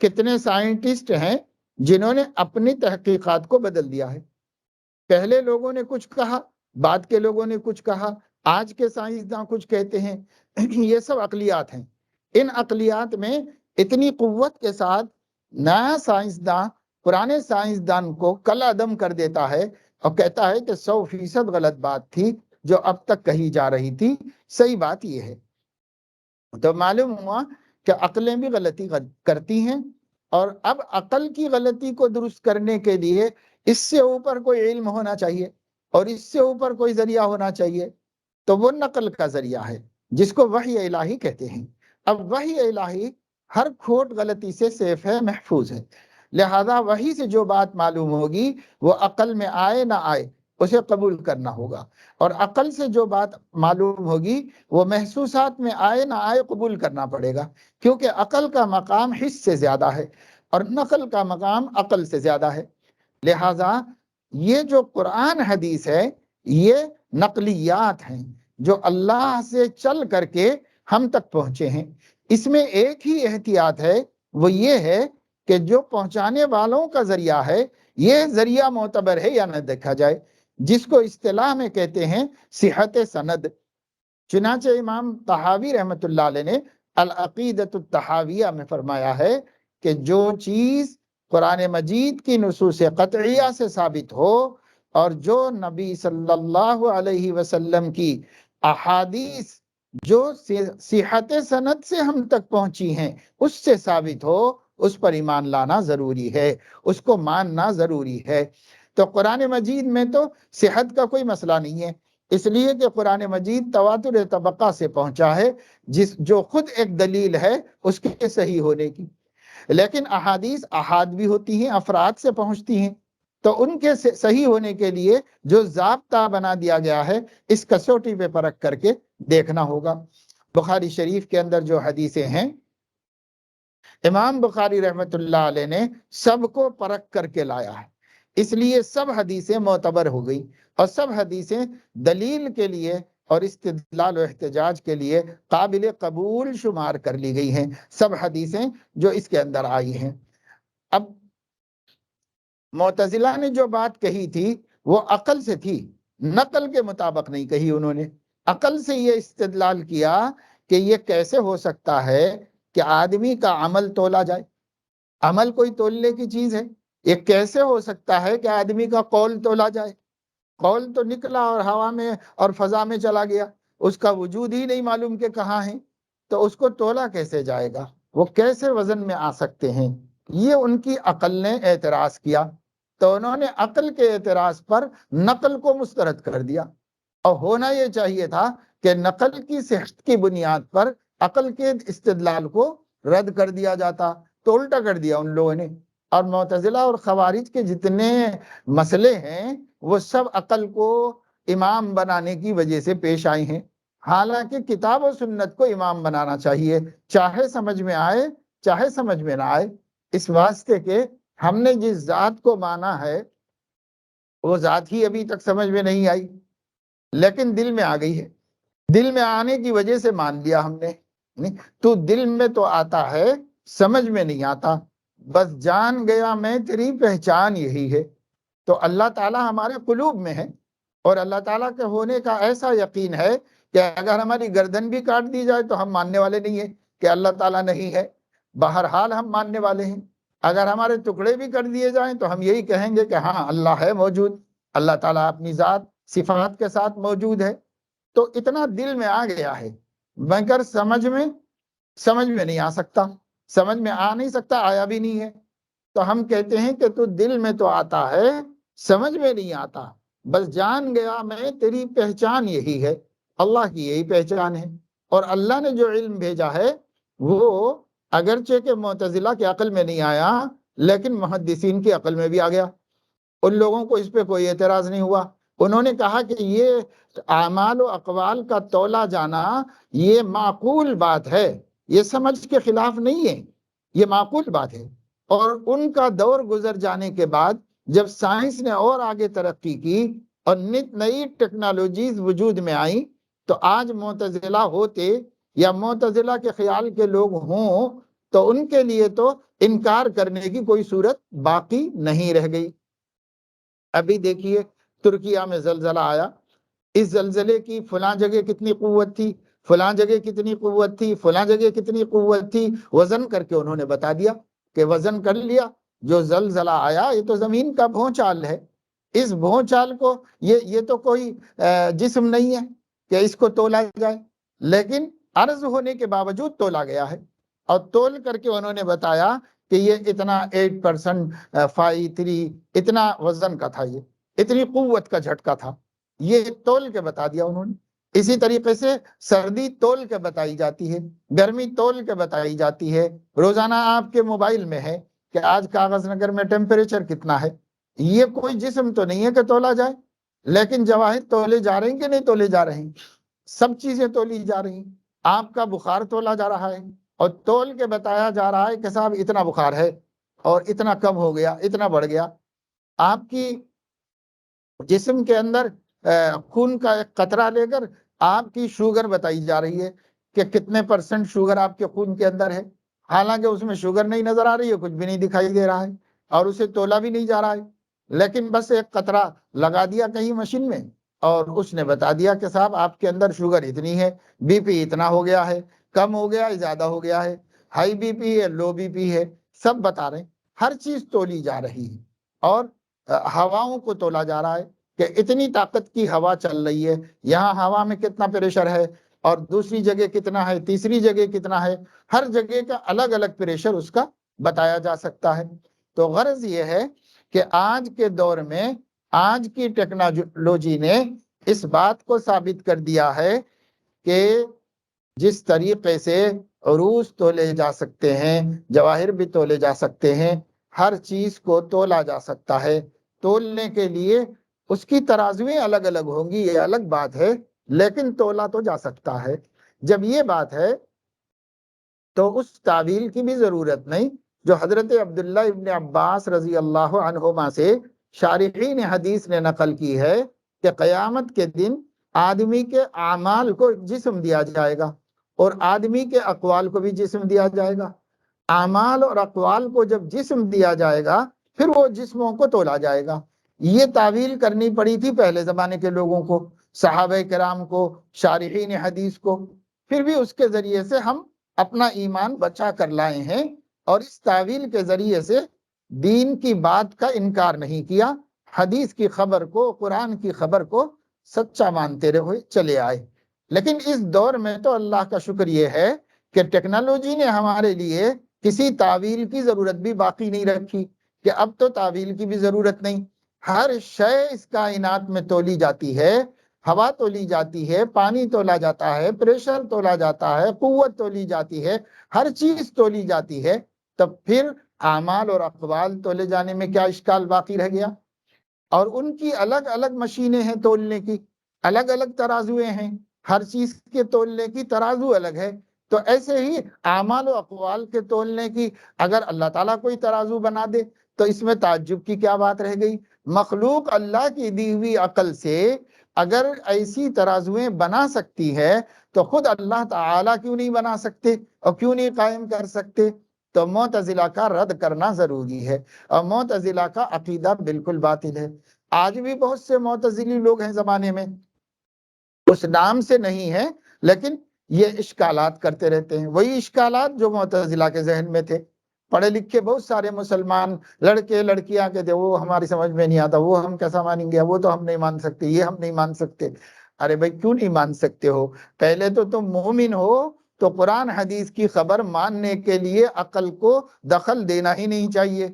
Speaker 1: کتنے سائنٹسٹ ہیں جنہوں نے اپنی تحقیقات کو بدل دیا ہے۔ پہلے لوگوں نے کچھ کہا، بعد کے لوگوں نے کچھ کہا، آج کے سائنسداں کچھ کہتے ہیں، یہ سب عقلیات ہیں۔ ان عقلیات میں اتنی قوت کے ساتھ نیا سائنسداں پرانے سائنسدان کو کل عدم کر دیتا ہے اور کہتا ہے کہ 100% غلط بات تھی جو اب تک کہی جا رہی تھی، صحیح بات یہ ہے۔ تو معلوم ہوا کہ عقلیں بھی غلطی کرتی ہیں، اور اب عقل کی غلطی کو درست کرنے کے لیے اس سے اوپر کوئی علم ہونا چاہیے اور اس سے اوپر کوئی ذریعہ ہونا چاہیے، تو وہ نقل کا ذریعہ ہے جس کو وحی الہی کہتے ہیں۔ اب وحی الہی ہر کھوٹ غلطی سے سیف ہے، محفوظ ہے، لہذا وحی سے جو بات معلوم ہوگی وہ عقل میں آئے نہ آئے اسے قبول کرنا ہوگا، اور عقل سے جو بات معلوم ہوگی وہ محسوسات میں آئے نہ آئے قبول کرنا پڑے گا، کیونکہ عقل کا مقام حس سے زیادہ ہے اور نقل کا مقام عقل سے زیادہ ہے۔ لہذا یہ جو قرآن حدیث ہے یہ نقلیات ہیں جو اللہ سے چل کر کے ہم تک پہنچے ہیں۔ اس میں ایک ہی احتیاط ہے، وہ یہ ہے کہ جو پہنچانے والوں کا ذریعہ ہے یہ ذریعہ معتبر ہے یا نہ دیکھا جائے، جس کو اصطلاح میں کہتے ہیں صحت سند۔ چنانچہ امام طحاوی رحمۃ اللہ علیہ نے العقیدۃ الطحاویہ میں فرمایا ہے کہ جو چیز قرآن مجید کی نصوص قطعیہ سے ثابت ہو اور جو نبی صلی اللہ علیہ وسلم کی احادیث جو صحت سند سے ہم تک پہنچی ہیں اس سے ثابت ہو، اس پر ایمان لانا ضروری ہے، اس کو ماننا ضروری ہے۔ تو قرآن مجید میں تو صحت کا کوئی مسئلہ نہیں ہے، اس لیے کہ قرآن مجید تواتر طبقہ سے پہنچا ہے، جو خود ایک دلیل ہے اس کے صحیح ہونے کی۔ لیکن احادیث احاد بھی ہوتی ہیں، افراد سے پہنچتی ہیں، تو ان کے صحیح ہونے کے لیے جو ضابطہ بنا دیا گیا ہے اس کسوٹی پہ پرکھ کر کے دیکھنا ہوگا۔ بخاری شریف کے اندر جو حدیثیں ہیں، امام بخاری رحمت اللہ علیہ نے سب کو پرکھ کر کے لایا ہے، اس لیے سب حدیثیں معتبر ہو گئی، اور سب حدیثیں دلیل کے لیے اور استدلال و احتجاج کے لیے قابل قبول شمار کر لی گئی ہیں، سب حدیثیں جو اس کے اندر آئی ہیں۔ اب معتزلہ نے جو بات کہی تھی وہ عقل سے تھی، نقل کے مطابق نہیں کہی۔ انہوں نے عقل سے یہ استدلال کیا کہ یہ کیسے ہو سکتا ہے کہ آدمی کا عمل تولا جائے، عمل کوئی تولنے کی چیز ہے، یہ کیسے ہو سکتا ہے کہ آدمی کا قول تولا جائے؟ قول تو نکلا اور ہوا میں اور فضا میں چلا گیا، اس کا وجود ہی نہیں معلوم کہ کہاں ہے، تو اس کو تولا کیسے جائے گا؟ وہ کیسے وزن میں آ سکتے ہیں؟ یہ ان کی عقل نے اعتراض کیا، تو انہوں نے عقل کے اعتراض پر نقل کو مسترد کر دیا، اور ہونا یہ چاہیے تھا کہ نقل کی صحت کی بنیاد پر عقل کے استدلال کو رد کر دیا جاتا، تو الٹا کر دیا ان لوگوں نے۔ اور معتزلہ اور خوارج کے جتنے مسئلے ہیں وہ سب عقل کو امام بنانے کی وجہ سے پیش آئی ہیں، حالانکہ کتاب و سنت کو امام بنانا چاہیے، چاہے سمجھ میں آئے چاہے سمجھ میں نہ آئے، اس واسطے کہ ہم نے جس ذات کو مانا ہے وہ ذات ہی ابھی تک سمجھ میں نہیں آئی، لیکن دل میں آ گئی ہے، دل میں آنے کی وجہ سے مان لیا ہم نے۔ تو دل میں تو آتا ہے، سمجھ میں نہیں آتا، بس جان گیا میں تیری پہچان یہی ہے۔ تو اللہ تعالیٰ ہمارے قلوب میں ہے، اور اللہ تعالیٰ کے ہونے کا ایسا یقین ہے کہ اگر ہماری گردن بھی کاٹ دی جائے تو ہم ماننے والے نہیں ہیں کہ اللہ تعالیٰ نہیں ہے، بہرحال ہم ماننے والے ہیں۔ اگر ہمارے ٹکڑے بھی کر دیے جائیں تو ہم یہی کہیں گے کہ ہاں اللہ ہے موجود، اللہ تعالیٰ اپنی ذات صفات کے ساتھ موجود ہے۔ تو اتنا دل میں آ گیا ہے، مگر سمجھ میں نہیں آ سکتا، سمجھ میں آ نہیں سکتا، آیا بھی نہیں ہے۔ تو ہم کہتے ہیں کہ تو دل میں تو آتا ہے، سمجھ میں نہیں آتا، بس جان گیا میں تیری پہچان یہی ہے۔ اللہ کی یہی پہچان ہے، اور اللہ نے جو علم بھیجا ہے وہ اگرچہ کہ معتزلہ کی عقل میں نہیں آیا لیکن محدثین کی عقل میں بھی آ گیا، ان لوگوں کو اس پہ کوئی اعتراض نہیں ہوا۔ انہوں نے کہا کہ یہ اعمال و اقوال کا تولا جانا یہ معقول بات ہے، یہ سمجھ کے خلاف نہیں ہے، یہ معقول بات ہے۔ اور ان کا دور گزر جانے کے بعد جب سائنس نے اور آگے ترقی کی اور نئی ٹیکنالوجیز وجود میں آئیں، تو آج معتزلہ ہوتے یا معتزلہ کے خیال کے لوگ ہوں تو ان کے لیے تو انکار کرنے کی کوئی صورت باقی نہیں رہ گئی۔ ابھی دیکھیے ترکیہ میں زلزلہ آیا، اس زلزلے کی فلاں جگہ کتنی قوت تھی، فلاں جگہ کتنی قوت تھی، فلاں جگہ کتنی قوت تھی، وزن کر کے انہوں نے بتا دیا کہ وزن کر لیا، جو زلزلہ آیا یہ تو زمین کا بھونچال ہے، اس بھونچال کو یہ تو کوئی جسم نہیں ہے کہ اس کو تولا جائے، لیکن عرض ہونے کے باوجود تولا گیا ہے، اور تول کر کے انہوں نے بتایا کہ یہ اتنا 8% 5.3 اتنا وزن کا تھا، یہ اتنی قوت کا جھٹکا تھا، یہ تول کے بتا دیا انہوں نے۔ اسی طریقے سے سردی تول کے بتائی جاتی ہے، گرمی تول کے بتائی جاتی ہے، روزانہ آپ کے موبائل میں ہے کہ آج کاغذ نگر میں ٹیمپریچر کتنا ہے۔ یہ کوئی جسم تو نہیں ہے کہ تولا جائے، لیکن جواہر تولے جا رہے ہیں کہ نہیں تولے جا رہے ہیں، سب چیزیں تولی جا رہی ہیں۔ آپ کا بخار تولا جا رہا ہے اور تول کے بتایا جا رہا ہے کہ صاحب اتنا بخار ہے اور اتنا کم ہو گیا، اتنا بڑھ گیا۔ آپ کی جسم کے اندر خون کا ایک قطرہ لے کر آپ کی شوگر بتائی جا رہی ہے کہ کتنے % شوگر آپ کے خون کے اندر ہے، حالانکہ اس میں شوگر نہیں نظر آ رہی ہے، کچھ بھی نہیں دکھائی دے رہا ہے اور اسے تولا بھی نہیں جا رہا ہے، لیکن بس ایک قطرہ لگا دیا کہیں مشین میں اور اس نے بتا دیا کہ صاحب آپ کے اندر شوگر اتنی ہے، بی پی اتنا ہو گیا ہے، کم ہو گیا ہے، زیادہ ہو گیا ہے، ہائی بی پی ہے، لو بی پی ہے، سب بتا رہے ہیں، ہر چیز تولی جا رہی ہے اور ہواؤں کو تولا جا رہا ہے کہ اتنی طاقت کی ہوا چل رہی ہے، یہاں ہوا میں کتنا پریشر ہے اور دوسری جگہ کتنا ہے، تیسری جگہ کتنا ہے، ہر جگہ کا الگ الگ پریشر اس کا بتایا جا سکتا ہے۔ تو غرض یہ ہے کہ آج کے دور میں آج کی ٹیکنالوجی نے اس بات کو ثابت کر دیا ہے کہ جس طریقے سے عروج تولے جا سکتے ہیں، جواہر بھی تولے جا سکتے ہیں، ہر چیز کو تولا جا سکتا ہے۔ تولنے کے لیے اس کی ترازویں الگ الگ ہوں گی، یہ الگ بات ہے، لیکن تولا تو جا سکتا ہے۔ جب یہ بات ہے تو اس تعویل کی بھی ضرورت نہیں جو حضرت عبداللہ ابن عباس رضی اللہ عنہما سے شارحین حدیث نے نقل کی ہے کہ قیامت کے دن آدمی کے اعمال کو جسم دیا جائے گا اور آدمی کے اقوال کو بھی جسم دیا جائے گا۔ اعمال اور اقوال کو جب جسم دیا جائے گا پھر وہ جسموں کو تولا جائے گا۔ یہ تعویل کرنی پڑی تھی پہلے زمانے کے لوگوں کو، صحابہ کرام کو، شارحین حدیث کو، پھر بھی اس کے ذریعے سے ہم اپنا ایمان بچا کر لائے ہیں اور اس تعویل کے ذریعے سے دین کی بات کا انکار نہیں کیا، حدیث کی خبر کو، قرآن کی خبر کو سچا مانتے رہے چلے آئے۔ لیکن اس دور میں تو اللہ کا شکر یہ ہے کہ ٹیکنالوجی نے ہمارے لیے کسی تعویل کی ضرورت بھی باقی نہیں رکھی کہ اب تو تعویل کی بھی ضرورت نہیں، ہر شے اس کائنات میں تولی جاتی ہے، ہوا تولی جاتی ہے، پانی تولا جاتا ہے، پریشر تولا جاتا ہے، قوت تولی جاتی ہے، ہر چیز تولی جاتی ہے، تب پھر اعمال اور اقوال تولے جانے میں کیا اشکال باقی رہ گیا؟ اور ان کی الگ الگ مشینیں ہیں تولنے کی، الگ الگ ترازویں ہیں، ہر چیز کے تولنے کی ترازو الگ ہے۔ تو ایسے ہی اعمال و اقوال کے تولنے کی اگر اللہ تعالیٰ کوئی ترازو بنا دے تو اس میں تعجب کی کیا بات رہ گئی؟ مخلوق اللہ کی دی ہوئی عقل سے اگر ایسی ترازویں بنا سکتی ہے تو خود اللہ تعالیٰ کیوں نہیں بنا سکتے اور کیوں نہیں قائم کر سکتے؟ تو معتزلہ کا رد کرنا ضروری ہے، اور معتزلہ کا عقیدہ بالکل باطل ہے۔ آج بھی بہت سے معتزلی لوگ ہیں زمانے میں، اس نام سے نہیں ہے لیکن یہ اشکالات کرتے رہتے ہیں، وہی اشکالات جو معتزلہ کے ذہن میں تھے۔ پڑھے لکھے بہت سارے مسلمان لڑکے لڑکیاں کہتے وہ ہماری سمجھ میں نہیں آتا، وہ ہم کیسا مانیں گے، وہ تو ہم نہیں مان سکتے، یہ ہم نہیں مان سکتے۔ ارے بھائی کیوں نہیں مان سکتے ہو؟ پہلے تو تم مومن ہو تو قرآن حدیث کی خبر ماننے کے لیے عقل کو دخل دینا ہی نہیں چاہیے،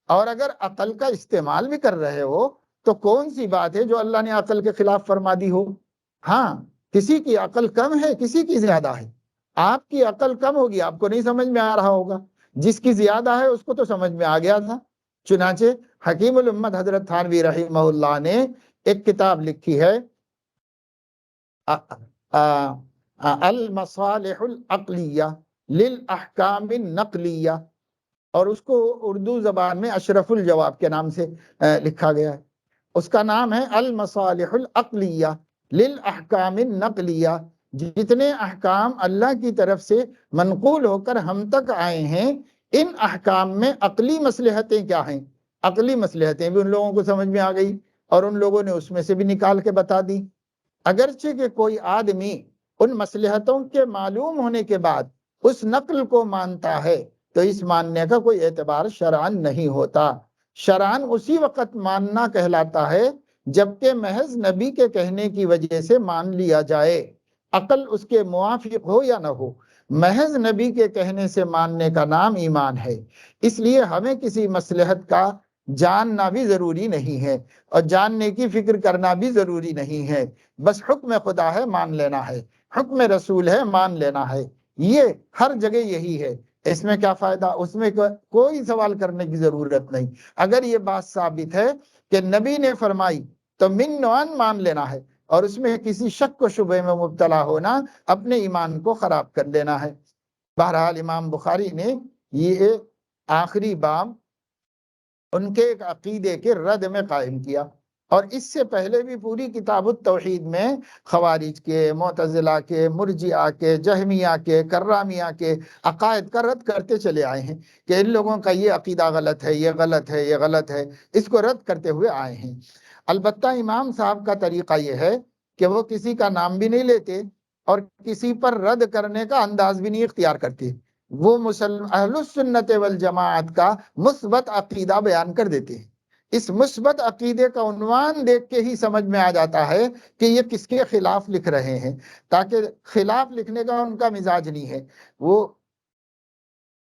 Speaker 1: اور اگر عقل کا استعمال بھی کر رہے ہو تو کون سی بات ہے جو اللہ نے عقل کے خلاف فرما دی ہو؟ ہاں، کسی کی عقل کم ہے، کسی کی زیادہ ہے، آپ کی عقل کم ہوگی، آپ کو نہیں سمجھ میں آ رہا ہوگا، جس کی زیادہ ہے اس کو تو سمجھ میں آ گیا تھا۔ چنانچہ حکیم الامت حضرت تھانوی رحمہ اللہ نے ایک کتاب لکھی ہے المصالح العقلیہ للاحکام النقلیہ، اور اس کو اردو زبان میں اشرف الجواب کے نام سے لکھا گیا ہے۔ اس کا نام ہے المصالح العقلیہ للاحکام النقلیہ، جتنے احکام اللہ کی طرف سے منقول ہو کر ہم تک آئے ہیں، ان احکام میں عقلی مصلحتیں کیا ہیں؟ عقلی مصلحتیں بھی ان لوگوں کو سمجھ میں آ گئی اور ان لوگوں نے اس میں سے بھی نکال کے بتا دی۔ اگرچہ کہ کوئی آدمی ان مصلحتوں کے معلوم ہونے کے بعد اس نقل کو مانتا ہے تو اس ماننے کا کوئی اعتبار شرعاً نہیں ہوتا۔ شرعاً اسی وقت ماننا کہلاتا ہے جبکہ محض نبی کے کہنے کی وجہ سے مان لیا جائے، عقل اس کے موافق ہو یا نہ ہو، محض نبی کے کہنے سے ماننے کا نام ایمان ہے۔ اس لیے ہمیں کسی مصلحت کا جاننا بھی ضروری نہیں ہے اور جاننے کی فکر کرنا بھی ضروری نہیں ہے، بس حکم خدا ہے مان لینا ہے، حکم رسول ہے مان لینا ہے، یہ ہر جگہ یہی ہے۔ اس میں کیا فائدہ؟ اس میں کوئی سوال کرنے کی ضرورت نہیں۔ اگر یہ بات ثابت ہے کہ نبی نے فرمائی تو من نوان مان لینا ہے، اور اس میں کسی شک و شبہ میں مبتلا ہونا اپنے ایمان کو خراب کر لینا ہے۔ بہرحال امام بخاری نے یہ آخری باب ان کے ایک عقیدے کے رد میں قائم کیا، اور اس سے پہلے بھی پوری کتاب التوحید میں خوارج کے، معتزلہ کے، مرجئہ کے، جہمیہ کے، کرامیہ کے عقائد کا رد کرتے چلے آئے ہیں کہ ان لوگوں کا یہ عقیدہ غلط ہے، یہ غلط ہے، یہ غلط ہے، اس کو رد کرتے ہوئے آئے ہیں۔ البتہ امام صاحب کا طریقہ یہ ہے کہ وہ کسی کا نام بھی نہیں لیتے اور کسی پر رد کرنے کا انداز بھی نہیں اختیار کرتے، وہ اہل السنت والجماعت کا مثبت عقیدہ بیان کر دیتے ہیں۔ اس مثبت عقیدے کا عنوان دیکھ کے ہی سمجھ میں آ جاتا ہے کہ یہ کس کے خلاف لکھ رہے ہیں، تاکہ خلاف لکھنے کا ان کا مزاج نہیں ہے۔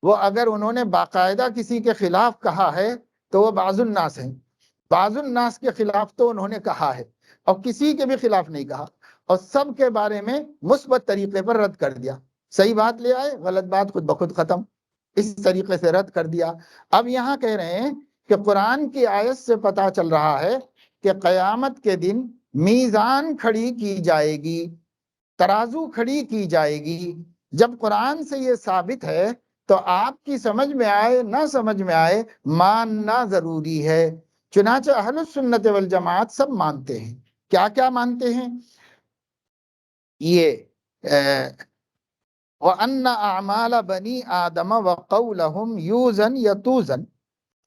Speaker 1: وہ اگر انہوں نے باقاعدہ کسی کے خلاف کہا ہے تو وہ بعض الناس ہیں، بعض الناس کے خلاف تو انہوں نے کہا ہے اور کسی کے بھی خلاف نہیں کہا، اور سب کے بارے میں مثبت طریقے پر رد کر دیا۔ صحیح بات لے آئے، غلط بات خود بخود ختم، اس طریقے سے رد کر دیا۔ اب یہاں کہہ رہے ہیں کہ قرآن کی آیت سے پتہ چل رہا ہے کہ قیامت کے دن میزان کھڑی کی جائے گی، ترازو کھڑی کی جائے گی۔ جب قرآن سے یہ ثابت ہے تو آپ کی سمجھ میں آئے نہ سمجھ میں آئے ماننا ضروری ہے۔ چنانچہ اہل السنت والجماعت سب مانتے ہیں۔ کیا کیا مانتے ہیں؟ یہ وَأَنَّ أَعْمَالَ بَنِي آدَمَ وَقَوْلَهُمْ يُوزَنْ يَتُوزَنْ،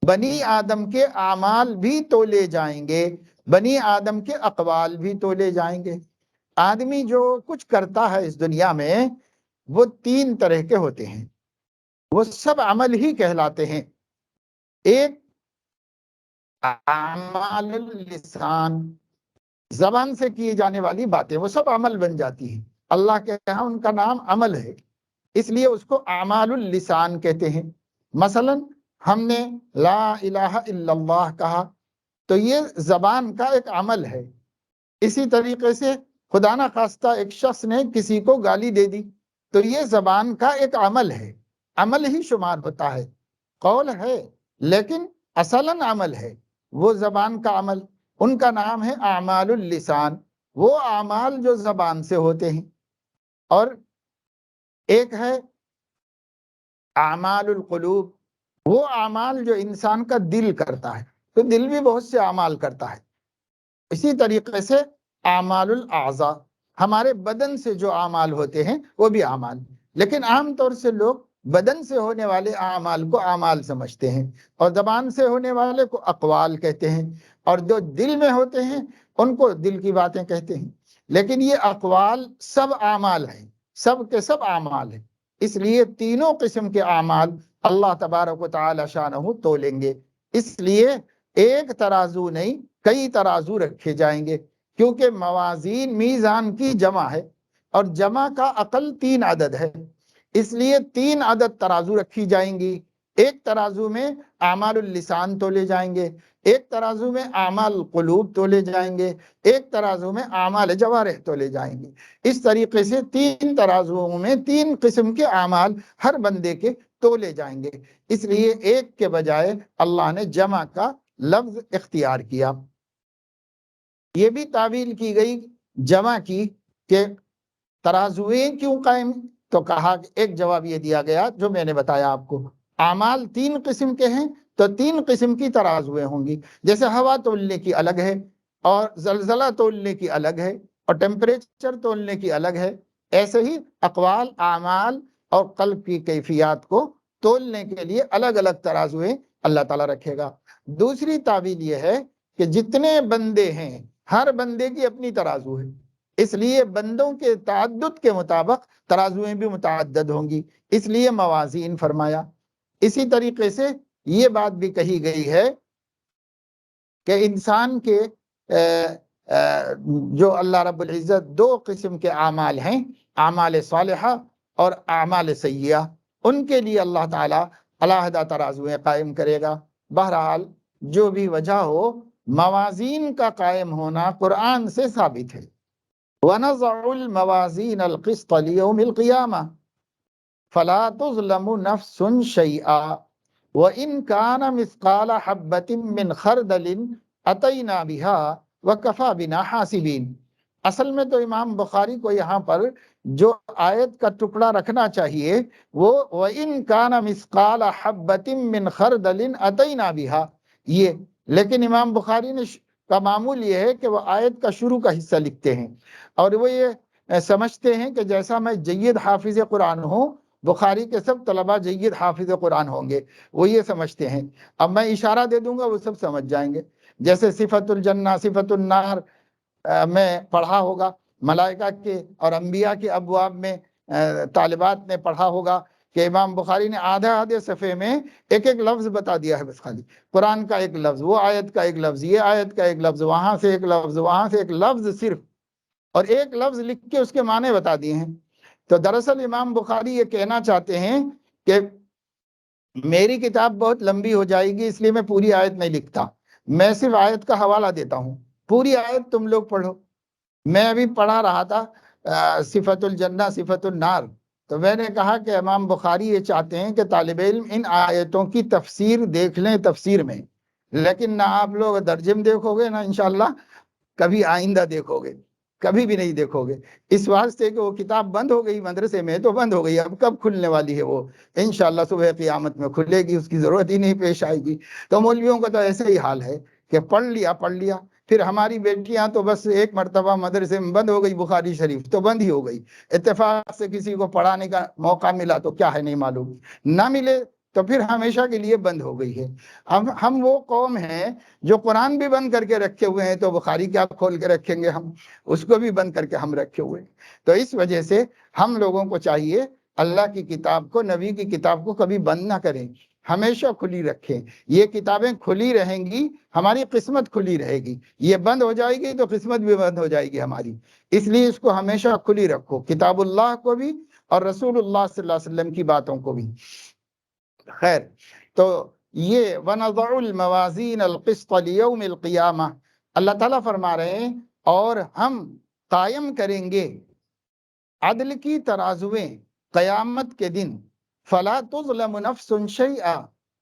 Speaker 1: بنی آدم کے اعمال بھی تولے جائیں گے، بنی آدم کے اقوال بھی تولے جائیں گے۔ آدمی جو کچھ کرتا ہے اس دنیا میں وہ تین طرح کے ہوتے ہیں، وہ سب عمل ہی کہلاتے ہیں۔ ایک اعمال اللسان، زبان سے کیے جانے والی باتیں، وہ سب عمل بن جاتی ہیں۔ اللہ کے یہاں ان کا نام عمل ہے، اس لیے اس کو اعمال اللسان کہتے ہیں۔ مثلا ہم نے لا الہ الا اللہ کہا تو یہ زبان کا ایک عمل ہے۔ اسی طریقے سے خدا نہ خواستہ ایک شخص نے کسی کو گالی دے دی تو یہ زبان کا ایک عمل ہے، عمل ہی شمار ہوتا ہے، قول ہے لیکن اصلاً عمل ہے، وہ زبان کا عمل، ان کا نام ہے اعمال اللسان، وہ اعمال جو زبان سے ہوتے ہیں۔ اور ایک ہے اعمال القلوب، وہ اعمال جو انسان کا دل کرتا ہے، تو دل بھی بہت سے اعمال کرتا ہے۔ اسی طریقے سے اعمال الاعضاء، ہمارے بدن سے جو اعمال ہوتے ہیں وہ بھی اعمال، لیکن عام طور سے لوگ بدن سے ہونے والے اعمال کو اعمال سمجھتے ہیں اور زبان سے ہونے والے کو اقوال کہتے ہیں، اور جو دل میں ہوتے ہیں ان کو دل کی باتیں کہتے ہیں۔ لیکن یہ اقوال سب اعمال ہیں، سب کے سب اعمال ہیں، اس لیے تینوں قسم کے اعمال اللہ تبارک و تعالی شانہ تولیں گے۔ اس لیے ایک ترازو نہیں کئی ترازو رکھے جائیں گے، کیونکہ موازین میزان کی جمع ہے اور جمع کا عقل 3 عدد ہے، اس لیے 3 عدد ترازو رکھی جائیں گی۔ ایک ترازو میں اعمال اللسان تولے جائیں گے، ایک ترازو میں اعمال القلوب تولے جائیں گے، ایک ترازو میں اعمال جوارح تولے جائیں گے۔ اس طریقے سے 3 ترازوؤں میں 3 قسم کے اعمال ہر بندے کے تولے جائیں گے، اس لیے ایک کے بجائے اللہ نے جمع کا لفظ اختیار کیا۔ یہ بھی تعویل کی گئی جمع کی کہ ترازویں کیوں قائم، تو کہا کہ ایک جواب یہ دیا گیا جو میں نے بتایا آپ کو، اعمال 3 قسم کے ہیں تو 3 قسم کی ترازویں ہوں گی، جیسے ہوا تولنے کی الگ ہے اور زلزلہ تولنے کی الگ ہے اور ٹیمپریچر تولنے کی الگ ہے، ایسے ہی اقوال، اعمال اور قلب کی کیفیات کو تولنے کے لیے الگ الگ ترازویں اللہ تعالیٰ رکھے گا۔ دوسری تعویل یہ ہے کہ جتنے بندے ہیں ہر بندے کی اپنی ترازو ہے، اس لیے بندوں کے تعدد کے مطابق ترازویں بھی متعدد ہوں گی، اس لیے موازین فرمایا۔ اسی طریقے سے یہ بات بھی کہی گئی ہے کہ انسان کے جو اللہ رب العزت 2 قسم کے اعمال ہیں، اعمال صالحہ اور اعمال سیئہ، ان کے لیے اللہ تعالیٰ علیحدہ ترازویں قائم کرے گا۔ بہرحال جو بھی وجہ ہو، موازین کا قائم ہونا قرآن سے ثابت ہے۔ وَنَضَعُ الْمَوَازِينَ الْقِسْطَ لِيَوْمِ الْقِيَامَةِ فَلَا تُظْلَمُ نَفْسٌ شَيْئًا وَإِنْ كَانَ مِثْقَالَ حَبَّةٍ مِّنْ خَرْدَلٍ أَتَيْنَا بِهَا وَكَفَى بِنَا حَاسِبِينَ۔ اصل میں تو امام بخاری کو یہاں پر جو آیت کا ٹکڑا رکھنا چاہیے وہ وَإِنْ كَانَ مِثْقَالَ حَبَّةٍ مِّنْ خَرْدَلٍ أَتَيْنَا بِهَا، یہ، لیکن امام بخاری نے کا معمول یہ ہے کہ وہ آیت کا شروع کا حصہ لکھتے ہیں، اور وہ یہ سمجھتے ہیں کہ جیسا میں جید حافظ قرآن ہوں، بخاری کے سب طلباء جید حافظ قرآن ہوں گے، وہ یہ سمجھتے ہیں۔ اب میں اشارہ دے دوں گا وہ سب سمجھ جائیں گے۔ جیسے صفت الجنہ صفت النار میں پڑھا ہوگا، ملائکہ کے اور انبیاء کے ابواب میں طالبات نے پڑھا ہوگا کہ امام بخاری نے آدھے صفحے میں ایک ایک لفظ بتا دیا ہے، بس خالی قرآن کا ایک لفظ، وہ آیت کا ایک لفظ، یہ آیت کا ایک لفظ، وہاں سے ایک لفظ، وہاں سے ایک لفظ صرف، اور ایک لفظ لکھ کے اس کے معنی بتا دیے ہیں۔ تو دراصل امام بخاری یہ کہنا چاہتے ہیں کہ میری کتاب بہت لمبی ہو جائے گی، اس لیے میں پوری آیت نہیں لکھتا، میں صرف آیت کا حوالہ دیتا ہوں، پوری آیت تم لوگ پڑھو۔ میں ابھی پڑھا رہا تھا صفت الجنہ صفت النار، تو میں نے کہا کہ امام بخاری یہ چاہتے ہیں کہ طالب علم ان آیتوں کی تفسیر دیکھ لیں تفسیر میں، لیکن نہ آپ لوگ ترجم دیکھو گے، نہ انشاءاللہ کبھی آئندہ دیکھو گے، کبھی بھی نہیں دیکھو گے، اس واسطے کہ وہ کتاب بند ہو گئی مدرسے میں تو بند ہو گئی، اب کب کھلنے والی ہے وہ؟ انشاءاللہ صبح قیامت میں کھلے گی، اس کی ضرورت ہی نہیں پیش آئے گی۔ تو مولویوں کا تو ایسے ہی حال ہے کہ پڑھ لیا، پھر ہماری بیٹیاں تو بس ایک مرتبہ مدرسے میں بند ہو گئی، بخاری شریف تو بند ہی ہو گئی، اتفاق سے کسی کو پڑھانے کا موقع ملا تو کیا ہے نہیں معلوم، نہ ملے تو پھر ہمیشہ کے لیے بند ہو گئی ہے۔ ہم وہ قوم ہیں جو قرآن بھی بند کر کے رکھے ہوئے ہیں، تو بخاری کیا کھول کے رکھیں گے ہم؟ اس کو بھی بند کر کے ہم رکھے ہوئے ہیں۔ تو اس وجہ سے ہم لوگوں کو چاہیے اللہ کی کتاب کو، نبی کی کتاب کو کبھی بند نہ کریں، ہمیشہ کھلی رکھیں۔ یہ کتابیں کھلی رہیں گی، ہماری قسمت کھلی رہے گی، یہ بند ہو جائے گی تو قسمت بھی بند ہو جائے گی ہماری، اس لیے اس کو ہمیشہ کھلی رکھو، کتاب اللہ کو بھی اور رسول اللہ صلی اللہ علیہ وسلم کی باتوں کو بھی۔ خیر، تو یہ وَنَضَعُ الْمَوَازِينَ الْقِسْطَ لِيَوْمِ الْقِيَامَةِ، اللہ تعالیٰ فرما رہے ہیں اور ہم قائم کریں گے عدل کی ترازویں قیامت کے دن، فَلَا تُظْلَمُ نَفْسٌ شَيْئًا،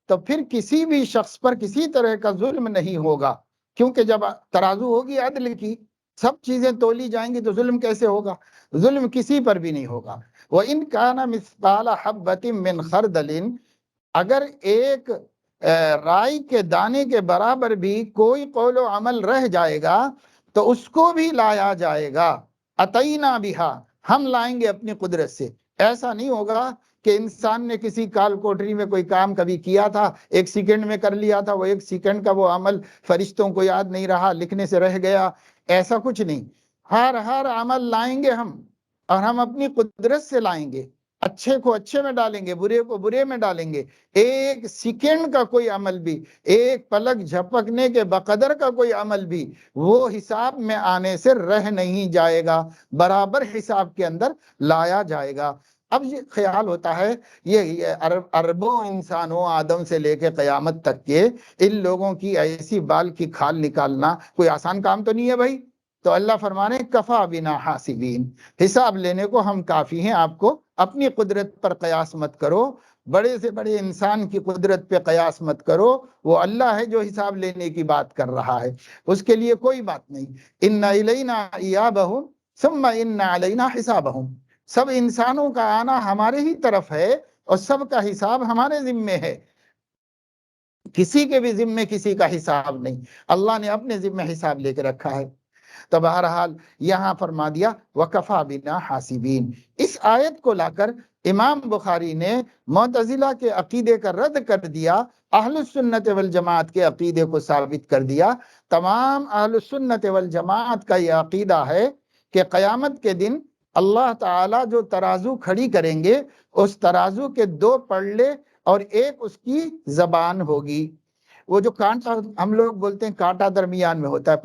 Speaker 1: تو پھر کسی بھی شخص پر کسی طرح کا ظلم نہیں ہوگا، کیونکہ جب ترازو ہوگی عدل کی، سب چیزیں تولی جائیں گی تو ظلم کیسے ہوگا؟ ظلم کسی پر بھی نہیں ہوگا۔ وَإِنْ كَانَ مِثْقَالَ حَبَّةٍ مِّنْ خَرْدَلٍ، اگر ایک رائی کے دانے کے برابر بھی کوئی قول و عمل رہ جائے گا تو اس کو بھی لایا جائے گا، اتینا بہا، ہم لائیں گے اپنی قدرت سے۔ ایسا نہیں ہوگا کہ انسان نے کسی کال کوٹری میں کوئی کام کبھی کیا تھا، ایک سیکنڈ میں کر لیا تھا، وہ ایک سیکنڈ کا وہ عمل فرشتوں کو یاد نہیں رہا، لکھنے سے رہ گیا، ایسا کچھ نہیں۔ ہر عمل لائیں گے ہم، اور ہم اپنی قدرت سے لائیں گے، اچھے کو اچھے میں ڈالیں گے، برے کو برے میں ڈالیں گے۔ ایک سیکنڈ کا کوئی عمل بھی، ایک پلک جھپکنے کے بقدر کا کوئی عمل بھی وہ حساب میں آنے سے رہ نہیں جائے گا، برابر حساب کے اندر لایا جائے گا۔ اب یہ خیال ہوتا ہے یہ اربوں انسانوں آدم سے لے کے قیامت تک کے ان لوگوں کی ایسی بال کی کھال نکالنا کوئی آسان کام تو نہیں ہے بھائی۔ تو اللہ فرمانے کفا بنا حاسبین، حساب لینے کو ہم کافی ہیں، آپ کو اپنی قدرت پر قیاس مت کرو، بڑے سے بڑے انسان کی قدرت پہ قیاس مت کرو، وہ اللہ ہے جو حساب لینے کی بات کر رہا ہے، اس کے لیے کوئی بات نہیں۔ ان الینا ایابہم ثم ان علینا حسابہم، سب انسانوں کا آنا ہمارے ہی طرف ہے اور سب کا حساب ہمارے ذمے ہے، کسی کے بھی ذمے کسی کا حساب نہیں، اللہ نے اپنے ذمے حساب لے کے رکھا ہے۔ تو بہرحال یہاں فرما دیا وَكَفَى بِنَا حَاسِبِينَ۔ اس آیت کو لا کر امام بخاری نے معتزلہ کے عقیدے کا رد کر دیا، اہل السنت والجماعت کے عقیدے کو ثابت کر دیا۔ تمام اہل السنت والجماعت کا یہ عقیدہ ہے کہ قیامت کے دن اللہ تعالیٰ جو ترازو کھڑی کریں گے، اس ترازو کے دو پلڑے اور ایک اس کی زبان ہوگی۔ وہ جو کانٹا ہم لوگ بولتے ہیں کانٹا درمیان میں ہوتا ہے،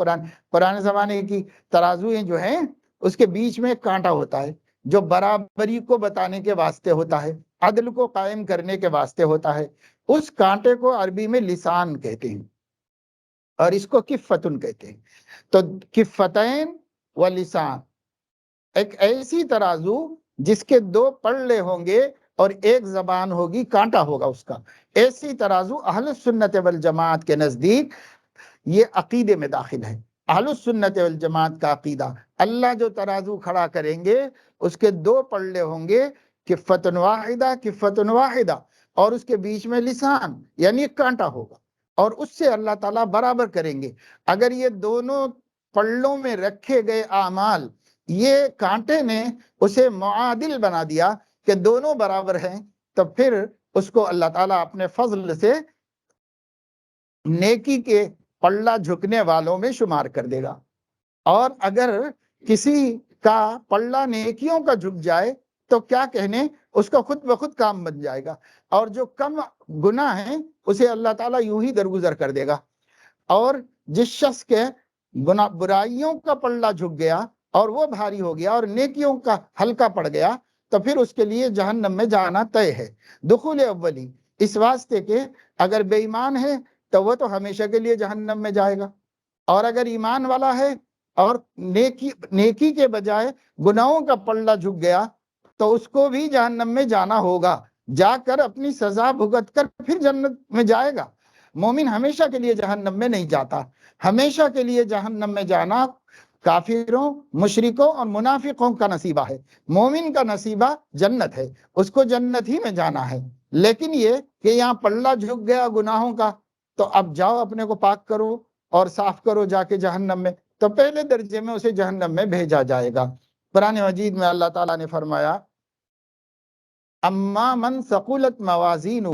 Speaker 1: پرانے زمانے کی ترازویں جو ہیں اس کے بیچ میں ایک کانٹا ہوتا ہے جو برابری کو بتانے کے واسطے ہوتا ہے، عدل کو قائم کرنے کے واسطے ہوتا ہے، اس کانٹے کو عربی میں لسان کہتے ہیں اور اس کو کفتن کہتے ہیں۔ تو کفتین و لسان، ایک ایسی ترازو جس کے دو پلڑے ہوں گے اور ایک زبان ہوگی، کانٹا ہوگا اس کا، ایسی ترازو اہل السنت والجماعت کے نزدیک یہ عقیدے میں داخل ہے۔ اہل السنت والجماعت کا عقیدہ، اللہ جو ترازو کھڑا کریں گے اس کے دو پلڑے ہوں گے، کفتن واحدہ، کفتن واحدہ، اور اس کے بیچ میں لسان یعنی ایک کانٹا ہوگا۔ اور اس سے اللہ تعالیٰ برابر کریں گے۔ اگر یہ دونوں پلوں میں رکھے گئے اعمال، یہ کانٹے نے اسے معادل بنا دیا کہ دونوں برابر ہیں، تو پھر اس کو اللہ تعالیٰ اپنے فضل سے نیکی کے پلہ جھکنے والوں میں شمار کر دے گا۔ اور اگر کسی کا پلہ نیکیوں کا جھک جائے تو کیا کہنے، اس کا خود بخود کام بن جائے گا، اور جو کم گناہ ہیں اسے اللہ تعالیٰ یوں ہی درگزر کر دے گا۔ اور جس شخص کے برائیوں کا پلہ جھک گیا اور وہ بھاری ہو گیا اور نیکیوں کا ہلکا پڑ گیا، تو پھر اس کے لیے جہنم میں جانا طے ہے، دخول اولی، اس واسطے کہ اگر بے ایمان ہے تو وہ تو ہمیشہ کے لیے جہنم میں جائے گا، اور اگر ایمان والا ہے اور نیکی کے بجائے گناہوں کا پلہ جھک گیا تو اس کو بھی جہنم میں جانا ہوگا، جا کر اپنی سزا بھگت کر پھر جنت میں جائے گا۔ مومن ہمیشہ کے لیے جہنم میں نہیں جاتا، ہمیشہ کے لیے جہنم میں جانا کافروں، مشرکوں اور منافقوں کا نصیبہ ہے۔ مومن کا نصیبہ جنت ہے، اس کو جنت ہی میں جانا ہے۔ لیکن یہ کہ یہاں پلہ جھک گیا گناہوں کا، تو اب جاؤ اپنے کو پاک کرو اور صاف کرو جا کے جہنم میں، تو پہلے درجے میں اسے جہنم میں بھیجا جائے گا۔ قرآن مجید میں اللہ تعالیٰ نے فرمایا، اما من ثقلت موازینہ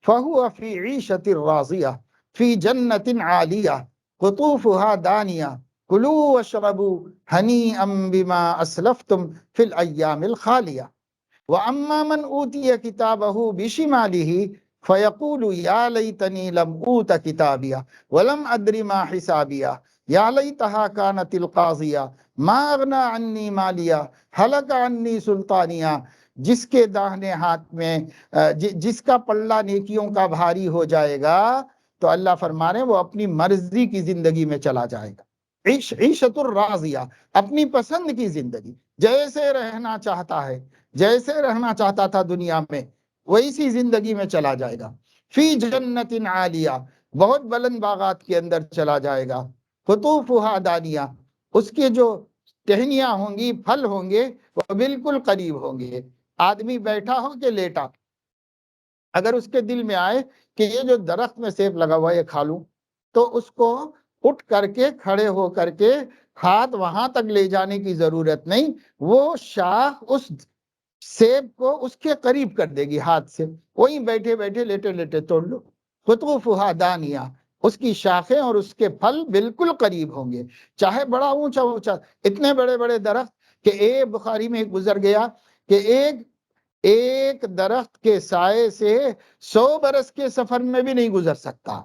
Speaker 1: فہو فی عیشۃ راضیہ فی جنت عالیہ قطوفها دانیہ کلوا واشربوا ہنیئا بما اسلفتم فی الایام الخالیہ واما من اوتی کتابہ بشمالہ فیقول یا لیتنی لم اوت کتابیہ ولم ادر ما حسابیہ یا لیتہا کانت القاضیہ ما اغنی عنی مالیہ ہلک عنی سلطانیہ۔ جس کے داہنے ہاتھ میں جس کا پلہ نیکیوں کا بھاری ہو جائے گا تو اللہ فرما رہے ہیں وہ اپنی مرضی کی زندگی میں چلا جائے گا، عیشت الراضیہ، اپنی پسند کی زندگی، جیسے رہنا چاہتا ہے، جیسے رہنا چاہتا تھا دنیا میں ویسی زندگی میں چلا جائے گا۔ فی جنت عالیہ، بہت بلند باغات کے اندر چلا جائے گا، قطوفها دانیہ، اس کے جو ٹہنیاں ہوں گی، پھل ہوں گے وہ بالکل قریب ہوں گے۔ آدمی بیٹھا ہو کہ لیٹا، اگر اس کے دل میں آئے کہ یہ جو درخت میں سیب لگا ہوا ہے یہ کھا لوں، تو اس کو اٹھ کر کے کھڑے ہو کر کے ہاتھ وہاں تک لے جانے کی ضرورت نہیں، وہ شاخ اس سیب کو اس کے قریب کر دے گی ہاتھ سے، وہیں بیٹھے بیٹھے لیٹے لیٹے توڑ لو۔ قطوفها دانیہ، اس کی شاخیں اور اس کے پھل بالکل قریب ہوں گے، چاہے بڑا اونچا اونچا، اتنے بڑے بڑے درخت کہ ایک بخاری میں گزر گیا کہ ایک درخت کے سائے سے 100 برس کے سفر میں بھی نہیں گزر سکتا،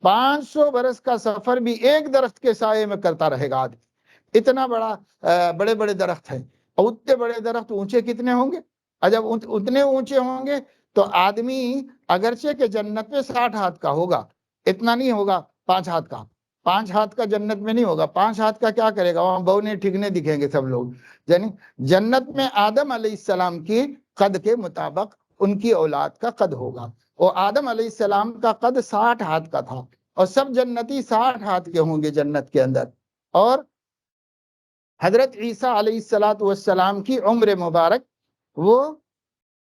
Speaker 1: 500 برس کا سفر بھی ایک درخت کے سائے میں کرتا رہے گا آدمی، اتنا بڑے بڑے درخت ہیں۔ اور اتنے بڑے درخت اونچے کتنے ہوں گے؟ اور جب اتنے اونچے ہوں گے تو آدمی اگرچہ کہ جنت میں 60 ہاتھ کا ہوگا، اتنا نہیں ہوگا 5 ہاتھ کا، 5 ہاتھ کا جنت میں نہیں ہوگا، 5 ہاتھ کا کیا کرے گا، وہاں بونے ٹھکنے دکھیں گے سب لوگ۔ یعنی جنت میں آدم علیہ السلام کی قد کے مطابق ان کی اولاد کا قد ہوگا، اور آدم علیہ السلام کا قد 60 ہاتھ کا تھا، اور سب جنتی 60 ہاتھ کے ہوں گے جنت کے اندر۔ اور حضرت عیسیٰ علیہ السلام کی عمر مبارک وہ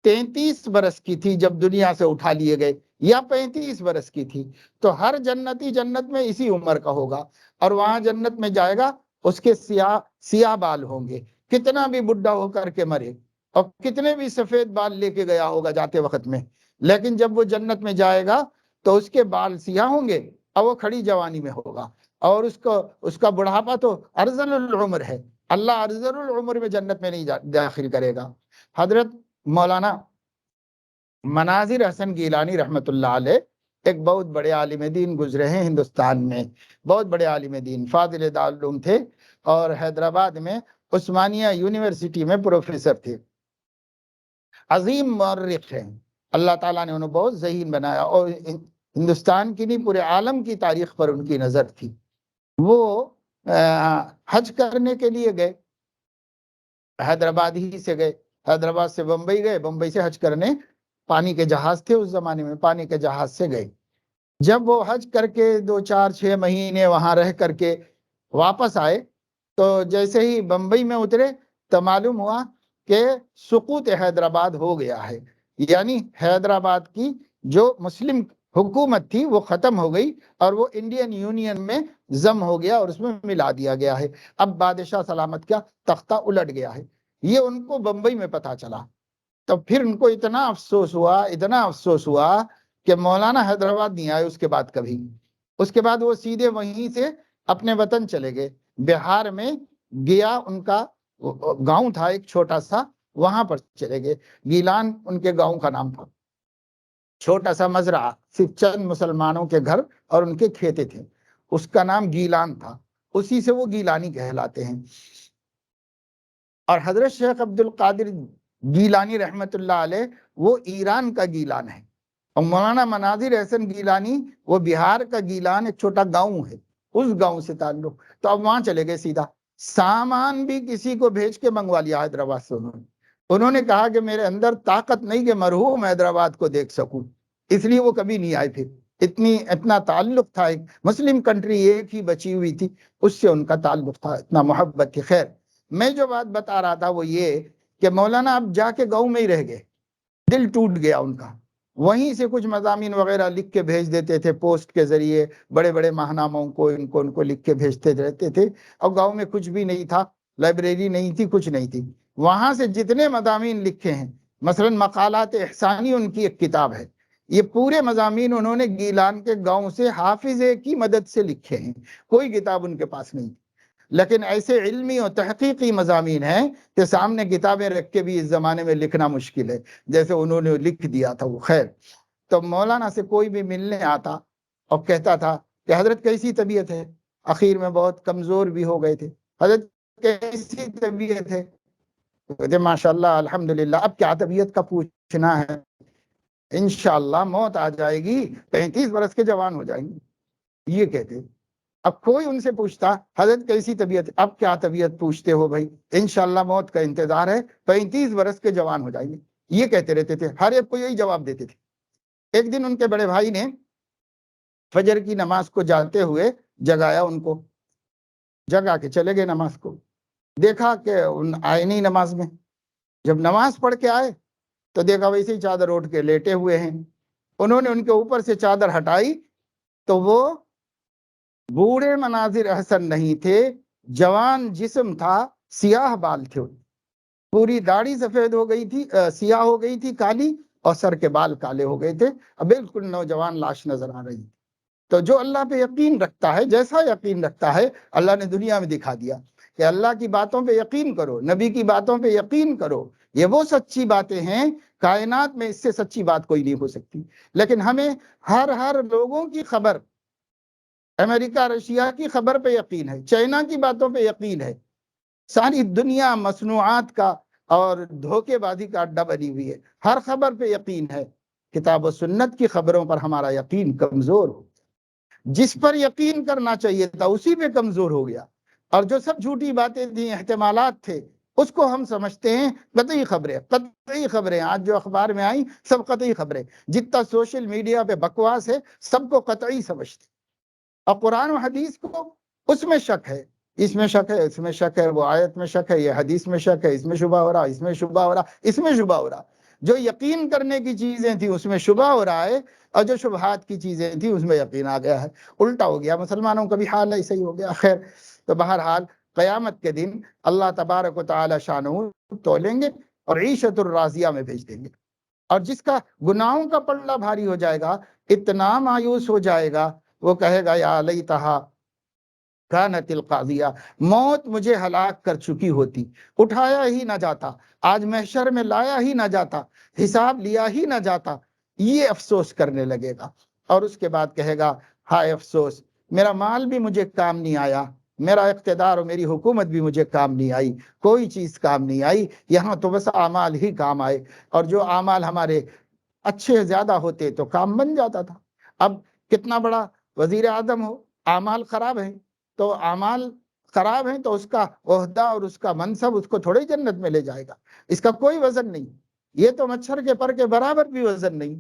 Speaker 1: 33 برس کی تھی جب دنیا سے اٹھا لیے گئے، یا 35 برس کی تھی، تو ہر جنتی جنت میں اسی عمر کا ہوگا، اور وہاں جنت میں جائے گا، اس کے سیاہ بال ہوں گے، کتنا بھی بڈھا ہو کر کے مرے اور کتنے بھی سفید بال لے کے گیا ہوگا جاتے وقت میں، لیکن جب وہ جنت میں جائے گا تو اس کے بال سیاہ ہوں گے اور وہ کھڑی جوانی میں ہوگا، اور اس کا بڑھاپا تو ارذل العمر ہے، اللہ ارذل العمر میں جنت میں نہیں داخل کرے گا۔ حضرت مولانا مناظر حسن گیلانی رحمت اللہ علیہ ایک بہت بڑے عالم دین گزرے ہیں ہندوستان میں، بہت بڑے عالم دین، فاضل دارالعلوم تھے، اور حیدرآباد میں عثمانیہ یونیورسٹی میں پروفیسر تھے، عظیم مورخ ہیں، اللہ تعالیٰ نے انہیں بہت ذہین بنایا، اور ہندوستان کی نہیں پورے عالم کی تاریخ پر ان کی نظر تھی۔ وہ حج کرنے کے لیے گئے، حیدرآباد ہی سے گئے، حیدرآباد سے بمبئی گئے، بمبئی سے حج کرنے، پانی کے جہاز تھے اس زمانے میں، پانی کے جہاز سے گئے۔ جب وہ حج کر کے 2 4 6 مہینے وہاں رہ کر کے واپس آئے تو جیسے ہی بمبئی میں اترے تو معلوم ہوا کہ سقوط حیدرآباد ہو گیا ہے، یعنی حیدرآباد کی جو مسلم حکومت تھی وہ ختم ہو گئی اور وہ انڈین یونین میں ضم ہو گیا اور اس میں ملا دیا گیا ہے۔ اب بادشاہ سلامت کا تختہ الٹ گیا ہے، یہ ان کو بمبئی میں پتا چلا۔ تو پھر ان کو اتنا افسوس ہوا کہ مولانا حیدرآباد نہیں آئے اس کے بعد کبھی۔ اس کے بعد وہ سیدھے وہیں سے اپنے وطن چلے گئے، بہار میں گیا، ان کا گاؤں تھا ایک چھوٹا سا، وہاں پر چلے گئے۔ گیلان ان کے گاؤں کا نام تھا، چھوٹا سا مزرعہ، صرف چند مسلمانوں کے گھر اور ان کے کھیتے تھے، اس کا نام گیلان تھا، اسی سے وہ گیلانی کہلاتے ہیں۔ اور حضرت شیخ عبد القادر گیلانی رحمت اللہ علیہ وہ ایران کا گیلان ہے، اور مولانا مناظر احسن گیلانی وہ بہار کا گیلان، ایک چھوٹا گاؤں ہے، اس گاؤں سے تعلق۔ تو اب وہاں چلے گئے سیدھا، سامان بھی کسی کو بھیج کے منگوا لیا حیدرآباد سے۔ انہوں نے کہا کہ میرے اندر طاقت نہیں کہ مرحوم حیدرآباد کو دیکھ سکوں، اس لیے وہ کبھی نہیں آئے پھر۔ اتنا تعلق تھا، ایک مسلم کنٹری ایک ہی بچی ہوئی تھی، اس سے ان کا تعلق تھا، اتنا محبت تھی۔ خیر، میں جو بات بتا رہا تھا وہ یہ کہ مولانا اب جا کے گاؤں میں ہی رہ گئے، دل ٹوٹ گیا ان کا۔ وہیں سے کچھ مضامین وغیرہ لکھ کے بھیج دیتے تھے پوسٹ کے ذریعے، بڑے بڑے ماہناموں کو ان کو لکھ کے بھیجتے رہتے تھے، اور گاؤں میں کچھ بھی نہیں تھا، لائبریری نہیں تھی، کچھ نہیں تھی۔ وہاں سے جتنے مضامین لکھے ہیں، مثلا مقالات احسانی ان کی ایک کتاب ہے، یہ پورے مضامین انہوں نے گیلان کے گاؤں سے حافظے کی مدد سے لکھے ہیں، کوئی کتاب ان کے پاس نہیں، لیکن ایسے علمی اور تحقیقی مضامین ہیں کہ سامنے کتابیں رکھ کے بھی اس زمانے میں لکھنا مشکل ہے، جیسے انہوں نے لکھ دیا تھا وہ۔ خیر، تو مولانا سے کوئی بھی ملنے آتا اور کہتا تھا کہ حضرت کیسی طبیعت ہے، اخیر میں بہت کمزور بھی ہو گئے تھے، حضرت کیسی طبیعت ہے، کہتے ماشاءاللہ الحمدللہ۔ اب کیا طبیعت کا پوچھنا ہے، انشاءاللہ موت آ جائے گی، 35 برس کے جوان ہو جائیں گے، یہ کہتے۔ اب کوئی ان سے پوچھتا حضرت کیسی طبیعت، اب کیا طبیعت پوچھتے ہو بھائی، انشاءاللہ موت کا انتظار ہے، 35 برس کے جوان ہو جائیں گے، یہ کہتے رہتے تھے، ہر ایک کو یہی جواب دیتے تھے۔ ایک دن ان کے بڑے بھائی نے فجر کی نماز کو جاتے ہوئے جگایا ان کو، جگا کے چلے گئے نماز کو، دیکھا کہ ان آئے نہیں نماز میں۔ جب نماز پڑھ کے آئے تو دیکھا ویسے ہی چادر اوڑھ کے لیٹے ہوئے ہیں۔ انہوں نے ان کے اوپر سے چادر ہٹائی تو وہ بوڑھے مناظر احسن نہیں تھے، جوان جسم تھا، سیاہ بال تھے، پوری داڑھی سفید ہو گئی تھی، سیاہ ہو گئی تھی کالی، اور سر کے بال کالے ہو گئے تھے، بالکل نوجوان لاش نظر آ رہی۔ تو جو اللہ پہ یقین رکھتا ہے، جیسا یقین رکھتا ہے، اللہ نے دنیا میں دکھا دیا کہ اللہ کی باتوں پہ یقین کرو، نبی کی باتوں پہ یقین کرو، یہ وہ سچی باتیں ہیں، کائنات میں اس سے سچی بات کوئی نہیں ہو سکتی۔ لیکن ہمیں ہر لوگوں کی خبر، امریکہ رشیا کی خبر پہ یقین ہے، چائنا کی باتوں پہ یقین ہے، ساری دنیا مصنوعات کا اور دھوکے بازی کا اڈا بنی ہوئی ہے، ہر خبر پہ یقین ہے، کتاب و سنت کی خبروں پر ہمارا یقین کمزور ہو، جس پر یقین کرنا چاہیے تھا اسی پہ کمزور ہو گیا، اور جو سب جھوٹی باتیں تھیں، احتمالات تھے، اس کو ہم سمجھتے ہیں قطعی خبریں، قطعی خبریں۔ آج جو اخبار میں آئیں سب قطعی خبریں، جتنا سوشل میڈیا پہ بکواس ہے سب کو قطعی سمجھتے، اور قرآن و حدیث کو اس میں شک ہے، اس میں شک ہے، اس میں شک ہے، وہ آیت میں شک ہے، یہ حدیث میں شک ہے، اس میں شبہ ہو رہا، اس میں شبہ ہو رہا، اس میں شبہ ہو رہا۔ جو یقین کرنے کی چیزیں تھیں اس میں شبہ ہو رہا ہے، اور جو شبہات کی چیزیں تھیں اس میں یقین آ گیا ہے، الٹا ہو گیا۔ مسلمانوں کا بھی حال ایسا ہی ہو گیا۔ خیر، تو بہرحال قیامت کے دن اللہ تبارک و تعالی شانہ تولیں گے اور عیشت الراضیہ میں بھیج دیں گے، اور جس کا گناہوں کا پلڑا بھاری ہو جائے گا، اتنا مایوس ہو جائے گا، وہ کہے گا یا لیتہا کانت القاضیہ، موت مجھے ہلاک کر چکی ہوتی، اٹھایا ہی نہ جاتا، آج محشر میں لایا ہی نہ جاتا، حساب لیا ہی نہ جاتا، یہ افسوس کرنے لگے گا۔ اور اس کے بعد کہے گا ہائے افسوس، میرا مال بھی مجھے کام نہیں آیا، میرا اقتدار اور میری حکومت بھی مجھے کام نہیں آئی، کوئی چیز کام نہیں آئی، یہاں تو بس اعمال ہی کام آئے، اور جو اعمال ہمارے اچھے زیادہ ہوتے تو کام بن جاتا تھا۔ اب کتنا بڑا وزیر اعظم ہو، اعمال خراب ہیں تو اعمال خراب ہیں تو اس کا عہدہ اور اس کا منصب اس کو تھوڑی جنت میں لے جائے گا، اس کا کوئی وزن نہیں، یہ تو مچھر کے پر کے برابر بھی وزن نہیں۔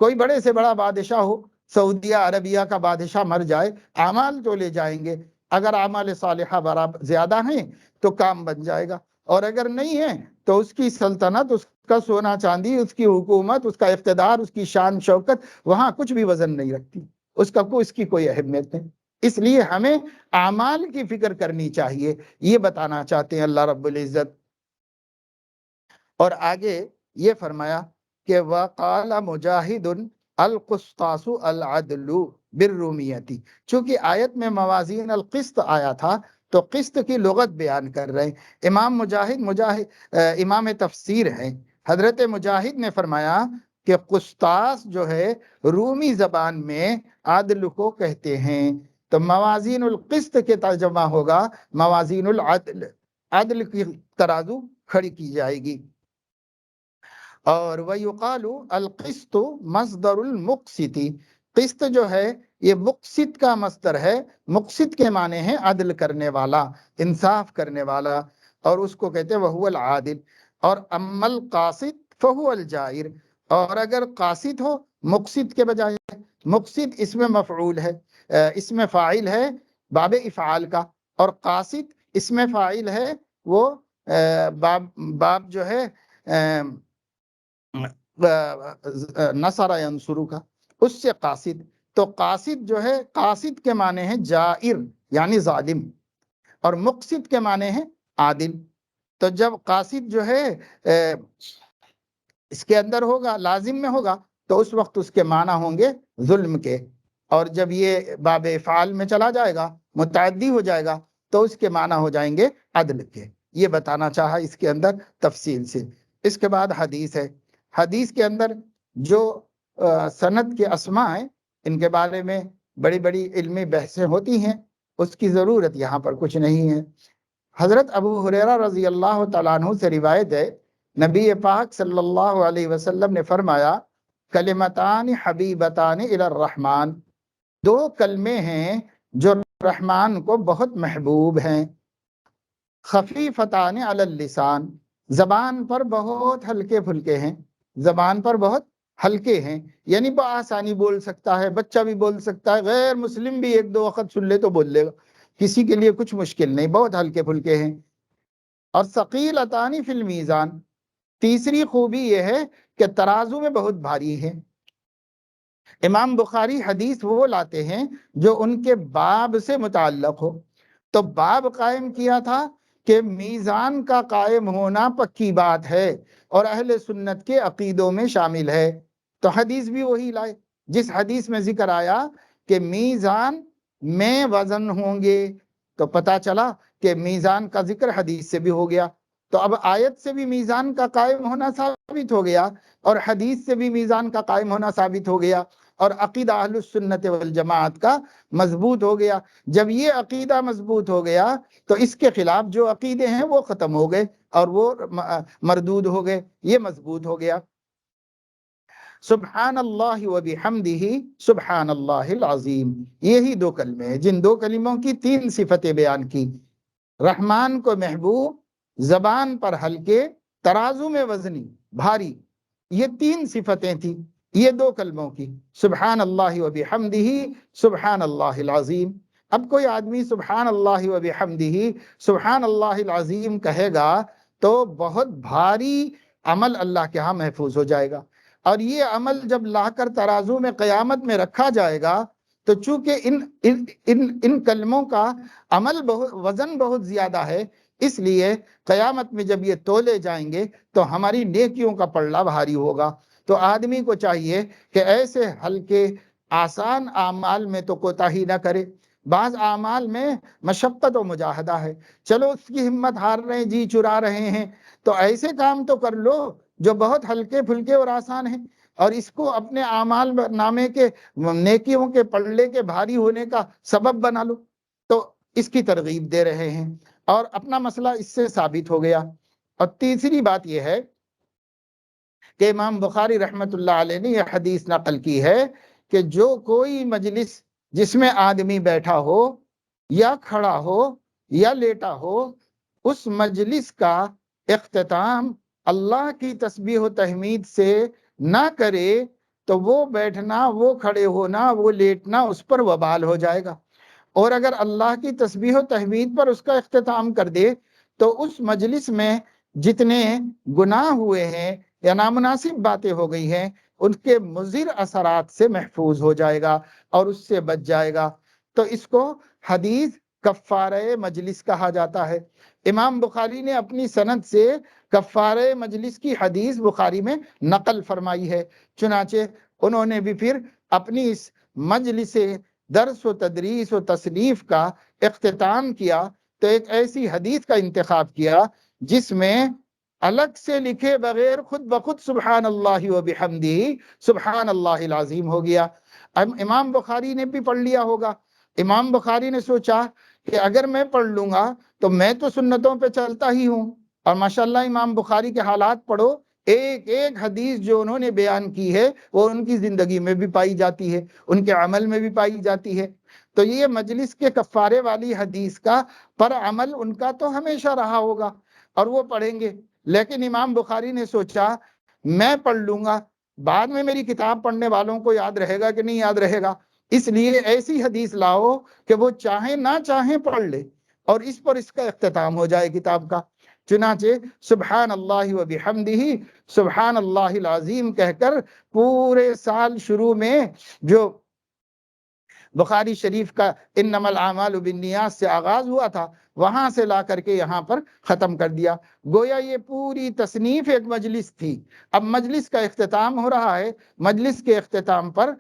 Speaker 1: کوئی بڑے سے بڑا بادشاہ ہو، سعودیہ عربیہ کا بادشاہ مر جائے، اعمال تو لے جائیں گے، اگر اعمال صالحہ برابر زیادہ ہیں تو کام بن جائے گا، اور اگر نہیں ہے تو اس کی سلطنت، اس کا سونا چاندی، اس کی حکومت، اس کا اقتدار، اس کی شان شوکت وہاں کچھ بھی وزن نہیں رکھتی، اس کی کوئی اہمیت نہیں۔ اس لیے ہمیں اعمال کی فکر کرنی چاہیے، یہ بتانا چاہتے ہیں اللہ رب العزت۔ اور آگے یہ فرمایا کہ وَقَالَ مُجَاهِدٌ الْقِسْطَاسُ الْعَدْلُ بِالرُّومِيَّةِ، چونکہ آیت میں موازین القسط آیا تھا تو قسط کی لغت بیان کر رہے ہیں۔ امام مجاہد امام تفسیر ہیں، حضرت مجاہد نے فرمایا کہ قسطاس جو ہے رومی زبان میں عدل کو کہتے ہیں، تو موازین القسط کے ترجمہ ہوگا موازین العدل، عدل کی ترازو کھڑی کی جائے گی۔ اور وَيُقَالُ الْقِسْطُ مصدر المقسط، قسط جو ہے یہ مقسط کا مصدر ہے، مقسط کے معنی ہے عدل کرنے والا، انصاف کرنے والا، اور اس کو کہتے ہیں وَهُوَ الْعَادِلُ۔ اور اما القاسط فَهُوَ الْجَائِرُ، اور اگر قاسط ہو مقسط کے بجائے، مقسط اس میں مفعول ہے، اس میں فاعل ہے باب افعال کا، اور قاسط اس میں فاعل ہے وہ باب جو ہے نصر ینصر کا، اس سے قاسد۔ تو قاسد جو ہے، قاسد کے معنی ہے جائر یعنی ظالم، اور مقسط کے معنی ہے عادل۔ تو جب قاسد جو ہے اس کے اندر ہوگا، لازم میں ہوگا، تو اس وقت اس کے معنی ہوں گے ظلم کے، اور جب یہ باب افعال میں چلا جائے گا، متعدی ہو جائے گا، تو اس کے معنی ہو جائیں گے عدل کے۔ یہ بتانا چاہا اس کے اندر تفصیل سے۔ اس کے بعد حدیث ہے، حدیث کے اندر جو سند کے اسماء ہیں ان کے بارے میں بڑی بڑی علمی بحثیں ہوتی ہیں، اس کی ضرورت یہاں پر کچھ نہیں ہے۔ حضرت ابو ہریرہ رضی اللہ تعالیٰ عنہ سے روایت ہے، نبی پاک صلی اللہ علیہ وسلم نے فرمایا کلمتان حبیبتان الی الرحمن، دو کلمے ہیں جو رحمان کو بہت محبوب ہیں، خفیفتان علی اللسان، زبان پر بہت ہلکے پھلکے ہیں، زبان پر بہت ہلکے ہیں، یعنی بآسانی بول سکتا ہے، بچہ بھی بول سکتا ہے، غیر مسلم بھی ایک دو وقت سن لے تو بول لے گا، کسی کے لیے کچھ مشکل نہیں، بہت ہلکے پھلکے ہیں۔ اور ثقیلتان فی المیزان، تیسری خوبی یہ ہے کہ ترازو میں بہت بھاری ہے۔ امام بخاری حدیث وہ لاتے ہیں جو ان کے باب سے متعلق ہو، تو باب قائم کیا تھا کہ میزان کا قائم ہونا پکی بات ہے اور اہل سنت کے عقیدوں میں شامل ہے، تو حدیث بھی وہی لائے جس حدیث میں ذکر آیا کہ میزان میں وزن ہوں گے، تو پتہ چلا کہ میزان کا ذکر حدیث سے بھی ہو گیا، تو اب آیت سے بھی میزان کا قائم ہونا ثابت ہو گیا، اور حدیث سے بھی میزان کا قائم ہونا ثابت ہو گیا، اور عقیدہ اہل السنت والجماعت کا مضبوط ہو گیا۔ جب یہ عقیدہ مضبوط ہو گیا تو اس کے خلاف جو عقیدے ہیں وہ ختم ہو گئے اور وہ مردود ہو گئے، یہ مضبوط ہو گیا۔ سبحان اللہ و بحمدہ سبحان اللہ العظیم، یہی دو کلمے ہیں جن دو کلموں کی تین صفتیں بیان کی، رحمان کو محبوب، زبان پر ہلکے، ترازو میں وزنی بھاری، یہ تین صفتیں تھیں یہ دو کلموں کی، سبحان اللہ و بحمدہ سبحان اللہ العظیم۔ اب کوئی آدمی سبحان اللہ و بحمدہ سبحان اللہ العظیم کہے گا تو بہت بھاری عمل اللہ کے ہاں محفوظ ہو جائے گا، اور یہ عمل جب لا کر ترازو میں قیامت میں رکھا جائے گا تو چونکہ ان کلموں کا عمل وزن بہت زیادہ ہے، اس لیے قیامت میں جب یہ تولے جائیں گے تو ہماری نیکیوں کا پلڑا بھاری ہوگا۔ تو آدمی کو چاہیے کہ ایسے ہلکے آسان اعمال میں تو کوتاہی نہ کرے، بعض اعمال میں مشقت و مجاہدہ ہے، چلو اس کی ہمت ہار رہے ہیں، جی چرا رہے ہیں، تو ایسے کام تو کر لو جو بہت ہلکے پھلکے اور آسان ہیں، اور اس کو اپنے اعمال نامے کے نیکیوں کے پلڑے کے بھاری ہونے کا سبب بنا لو، تو اس کی ترغیب دے رہے ہیں، اور اپنا مسئلہ اس سے ثابت ہو گیا۔ اور تیسری بات یہ ہے کہ امام بخاری رحمت اللہ علیہ نے یہ حدیث نقل کی ہے کہ جو کوئی مجلس جس میں آدمی بیٹھا ہو یا کھڑا ہو یا لیٹا ہو، اس مجلس کا اختتام اللہ کی تسبیح و تحمید سے نہ کرے تو وہ بیٹھنا، وہ کھڑے ہونا، وہ لیٹنا اس پر وبال ہو جائے گا، اور اگر اللہ کی تسبیح و تحمید پر اس کا اختتام کر دے تو اس مجلس میں جتنے گناہ ہوئے ہیں یا نامناسب باتیں ہو گئی ہیں ان کے مضر اثرات سے محفوظ ہو جائے گا اور اس سے بچ جائے گا۔ تو اس کو حدیث کفارہ مجلس کہا جاتا ہے۔ امام بخاری نے اپنی سند سے کفارہ مجلس کی حدیث بخاری میں نقل فرمائی ہے، چنانچہ انہوں نے بھی پھر اپنی اس مجلس درس و تدریس و تصنیف کا اختتام کیا تو ایک ایسی حدیث کا انتخاب کیا جس میں الگ سے لکھے بغیر خود بخود سبحان اللہ و بحمدہ سبحان اللہ العظیم ہو گیا۔ امام بخاری نے بھی پڑھ لیا ہوگا۔ امام بخاری نے سوچا کہ اگر میں پڑھ لوں گا تو میں تو سنتوں پہ چلتا ہی ہوں، اور ماشاءاللہ امام بخاری کے حالات پڑھو، ایک ایک حدیث جو انہوں نے بیان کی ہے وہ ان کی زندگی میں بھی پائی جاتی ہے، ان کے عمل میں بھی پائی جاتی ہے۔ تو یہ مجلس کے کفارے والی حدیث کا پر عمل ان کا تو ہمیشہ رہا ہوگا اور وہ پڑھیں گے، لیکن امام بخاری نے سوچا میں پڑھ لوں گا، بعد میں میری کتاب پڑھنے والوں کو یاد رہے گا کہ نہیں یاد رہے گا، اس لیے ایسی حدیث لاؤ کہ وہ چاہیں نہ چاہیں پڑھ لے اور اس پر اس کا اختتام ہو جائے کتاب کا۔ چنانچہ سبحان اللہ و بحمدہ سبحان اللہ العظیم کہہ کر پورے سال شروع میں جو بخاری شریف کا انما الاعمال بالنیات سے آغاز ہوا تھا وہاں سے لا کر کے یہاں پر ختم کر دیا۔ گویا یہ پوری تصنیف ایک مجلس تھی۔ اب مجلس کا اختتام ہو رہا ہے، مجلس کے اختتام پر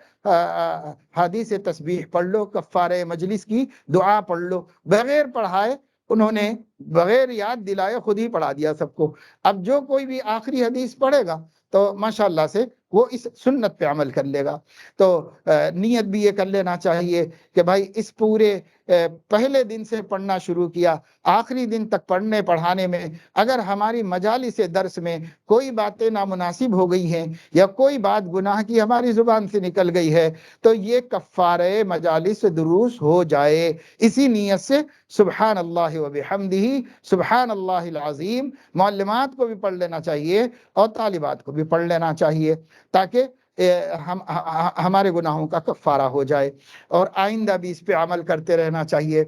Speaker 1: حدیث تسبیح پڑھ لو، کفارہ مجلس کی دعا پڑھ لو، بغیر پڑھائے انہوں نے بغیر یاد دلائے خود ہی پڑھا دیا سب کو۔ اب جو کوئی بھی آخری حدیث پڑھے گا تو ماشاءاللہ سے وہ اس سنت پہ عمل کر لے گا۔ تو نیت بھی یہ کر لینا چاہیے کہ بھائی اس پورے پہلے دن سے پڑھنا شروع کیا، آخری دن تک پڑھنے پڑھانے میں اگر ہماری مجالس درس میں کوئی باتیں نامناسب ہو گئی ہیں یا کوئی بات گناہ کی ہماری زبان سے نکل گئی ہے تو یہ کفارہ مجالس دروس ہو جائے۔ اسی نیت سے سبحان اللہ و بحمدہ سبحان اللہ العظیم معلمات کو بھی پڑھ لینا چاہیے اور طالبات کو بھی پڑھ لینا چاہیے تاکہ ہمارے گناہوں کا کفارہ ہو جائے، اور آئندہ بھی اس پہ عمل کرتے رہنا چاہیے۔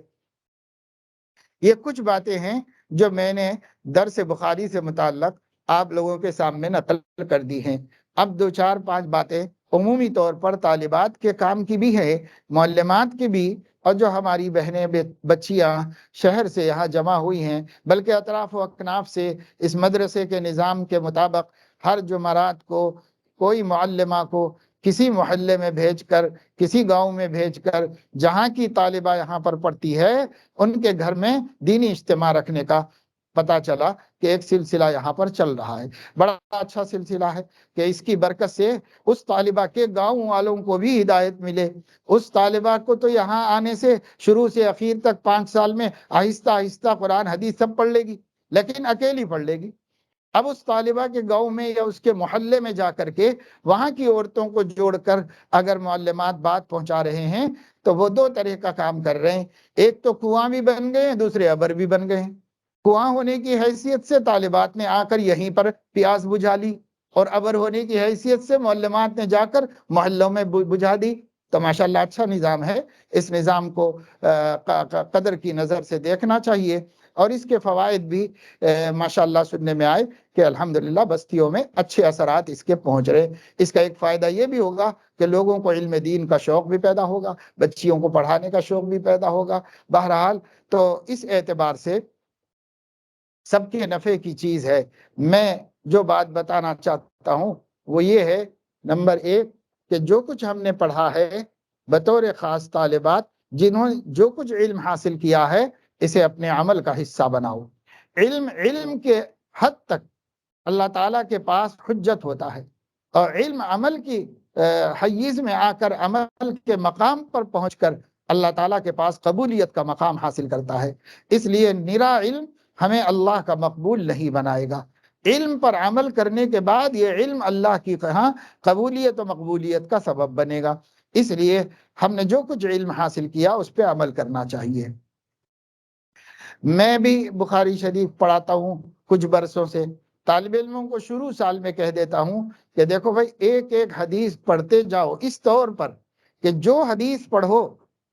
Speaker 1: یہ کچھ باتیں ہیں جو میں نے درس بخاری سے متعلق آپ لوگوں کے سامنے نقل کر دی ہیں۔ اب دو چار پانچ باتیں عمومی طور پر طالبات کے کام کی بھی ہے، معلمات کی بھی، اور جو ہماری بہنیں بچیاں شہر سے یہاں جمع ہوئی ہیں بلکہ اطراف و اکناف سے اس مدرسے کے نظام کے مطابق ہر جمعرات کو کوئی معلمہ کو کسی محلے میں بھیج کر، کسی گاؤں میں بھیج کر، جہاں کی طالبہ یہاں پر پڑھتی ہے ان کے گھر میں دینی اجتماع رکھنے کا پتہ چلا کہ ایک سلسلہ یہاں پر چل رہا ہے۔ بڑا اچھا سلسلہ ہے کہ اس کی برکت سے اس طالبہ کے گاؤں والوں کو بھی ہدایت ملے۔ اس طالبہ کو تو یہاں آنے سے شروع سے اخیر تک 5 سال میں آہستہ آہستہ قرآن حدیث سب پڑھ لے گی، لیکن اکیلی پڑھ لے گی۔ اب اس طالبہ کے گاؤں میں یا اس کے محلے میں جا کر کے وہاں کی عورتوں کو جوڑ کر اگر معلمات بات پہنچا رہے ہیں تو وہ دو طرح کا کام کر رہے ہیں، ایک تو کنواں بھی بن گئے ہیں، دوسرے ابر بھی بن گئے ہیں۔ کنواں ہونے کی حیثیت سے طالبات نے آ کر یہیں پر پیاس بجھا لی، اور ابر ہونے کی حیثیت سے معلمات نے جا کر محلوں میں بجھا دی۔ تو ماشاءاللہ اچھا نظام ہے، اس نظام کو قدر کی نظر سے دیکھنا چاہیے، اور اس کے فوائد بھی ماشاءاللہ سننے میں آئے کہ الحمدللہ بستیوں میں اچھے اثرات اس کے پہنچ رہے۔ اس کا ایک فائدہ یہ بھی ہوگا کہ لوگوں کو علم دین کا شوق بھی پیدا ہوگا، بچیوں کو پڑھانے کا شوق بھی پیدا ہوگا۔ بہرحال تو اس اعتبار سے سب کے نفع کی چیز ہے۔ میں جو بات بتانا چاہتا ہوں وہ یہ ہے، نمبر 1 کہ جو کچھ ہم نے پڑھا ہے بطور خاص طالبات جنہوں نے جو کچھ علم حاصل کیا ہے اسے اپنے عمل کا حصہ بناؤ۔ علم کے حد تک اللہ تعالیٰ کے پاس حجت ہوتا ہے، اور علم عمل کی حیز میں آ کر عمل کے مقام پر پہنچ کر اللہ تعالیٰ کے پاس قبولیت کا مقام حاصل کرتا ہے۔ اس لیے نرا علم ہمیں اللہ کا مقبول نہیں بنائے گا۔ علم پر عمل کرنے کے بعد یہ علم اللہ کی ہاں قبولیت و مقبولیت کا سبب بنے گا۔ اس لیے ہم نے جو کچھ علم حاصل کیا اس پہ عمل کرنا چاہیے۔ میں بھی بخاری شریف پڑھاتا ہوں کچھ برسوں سے، طالب علموں کو شروع سال میں کہہ دیتا ہوں کہ دیکھو بھائی ایک ایک حدیث پڑھتے جاؤ، اس طور پر کہ جو حدیث پڑھو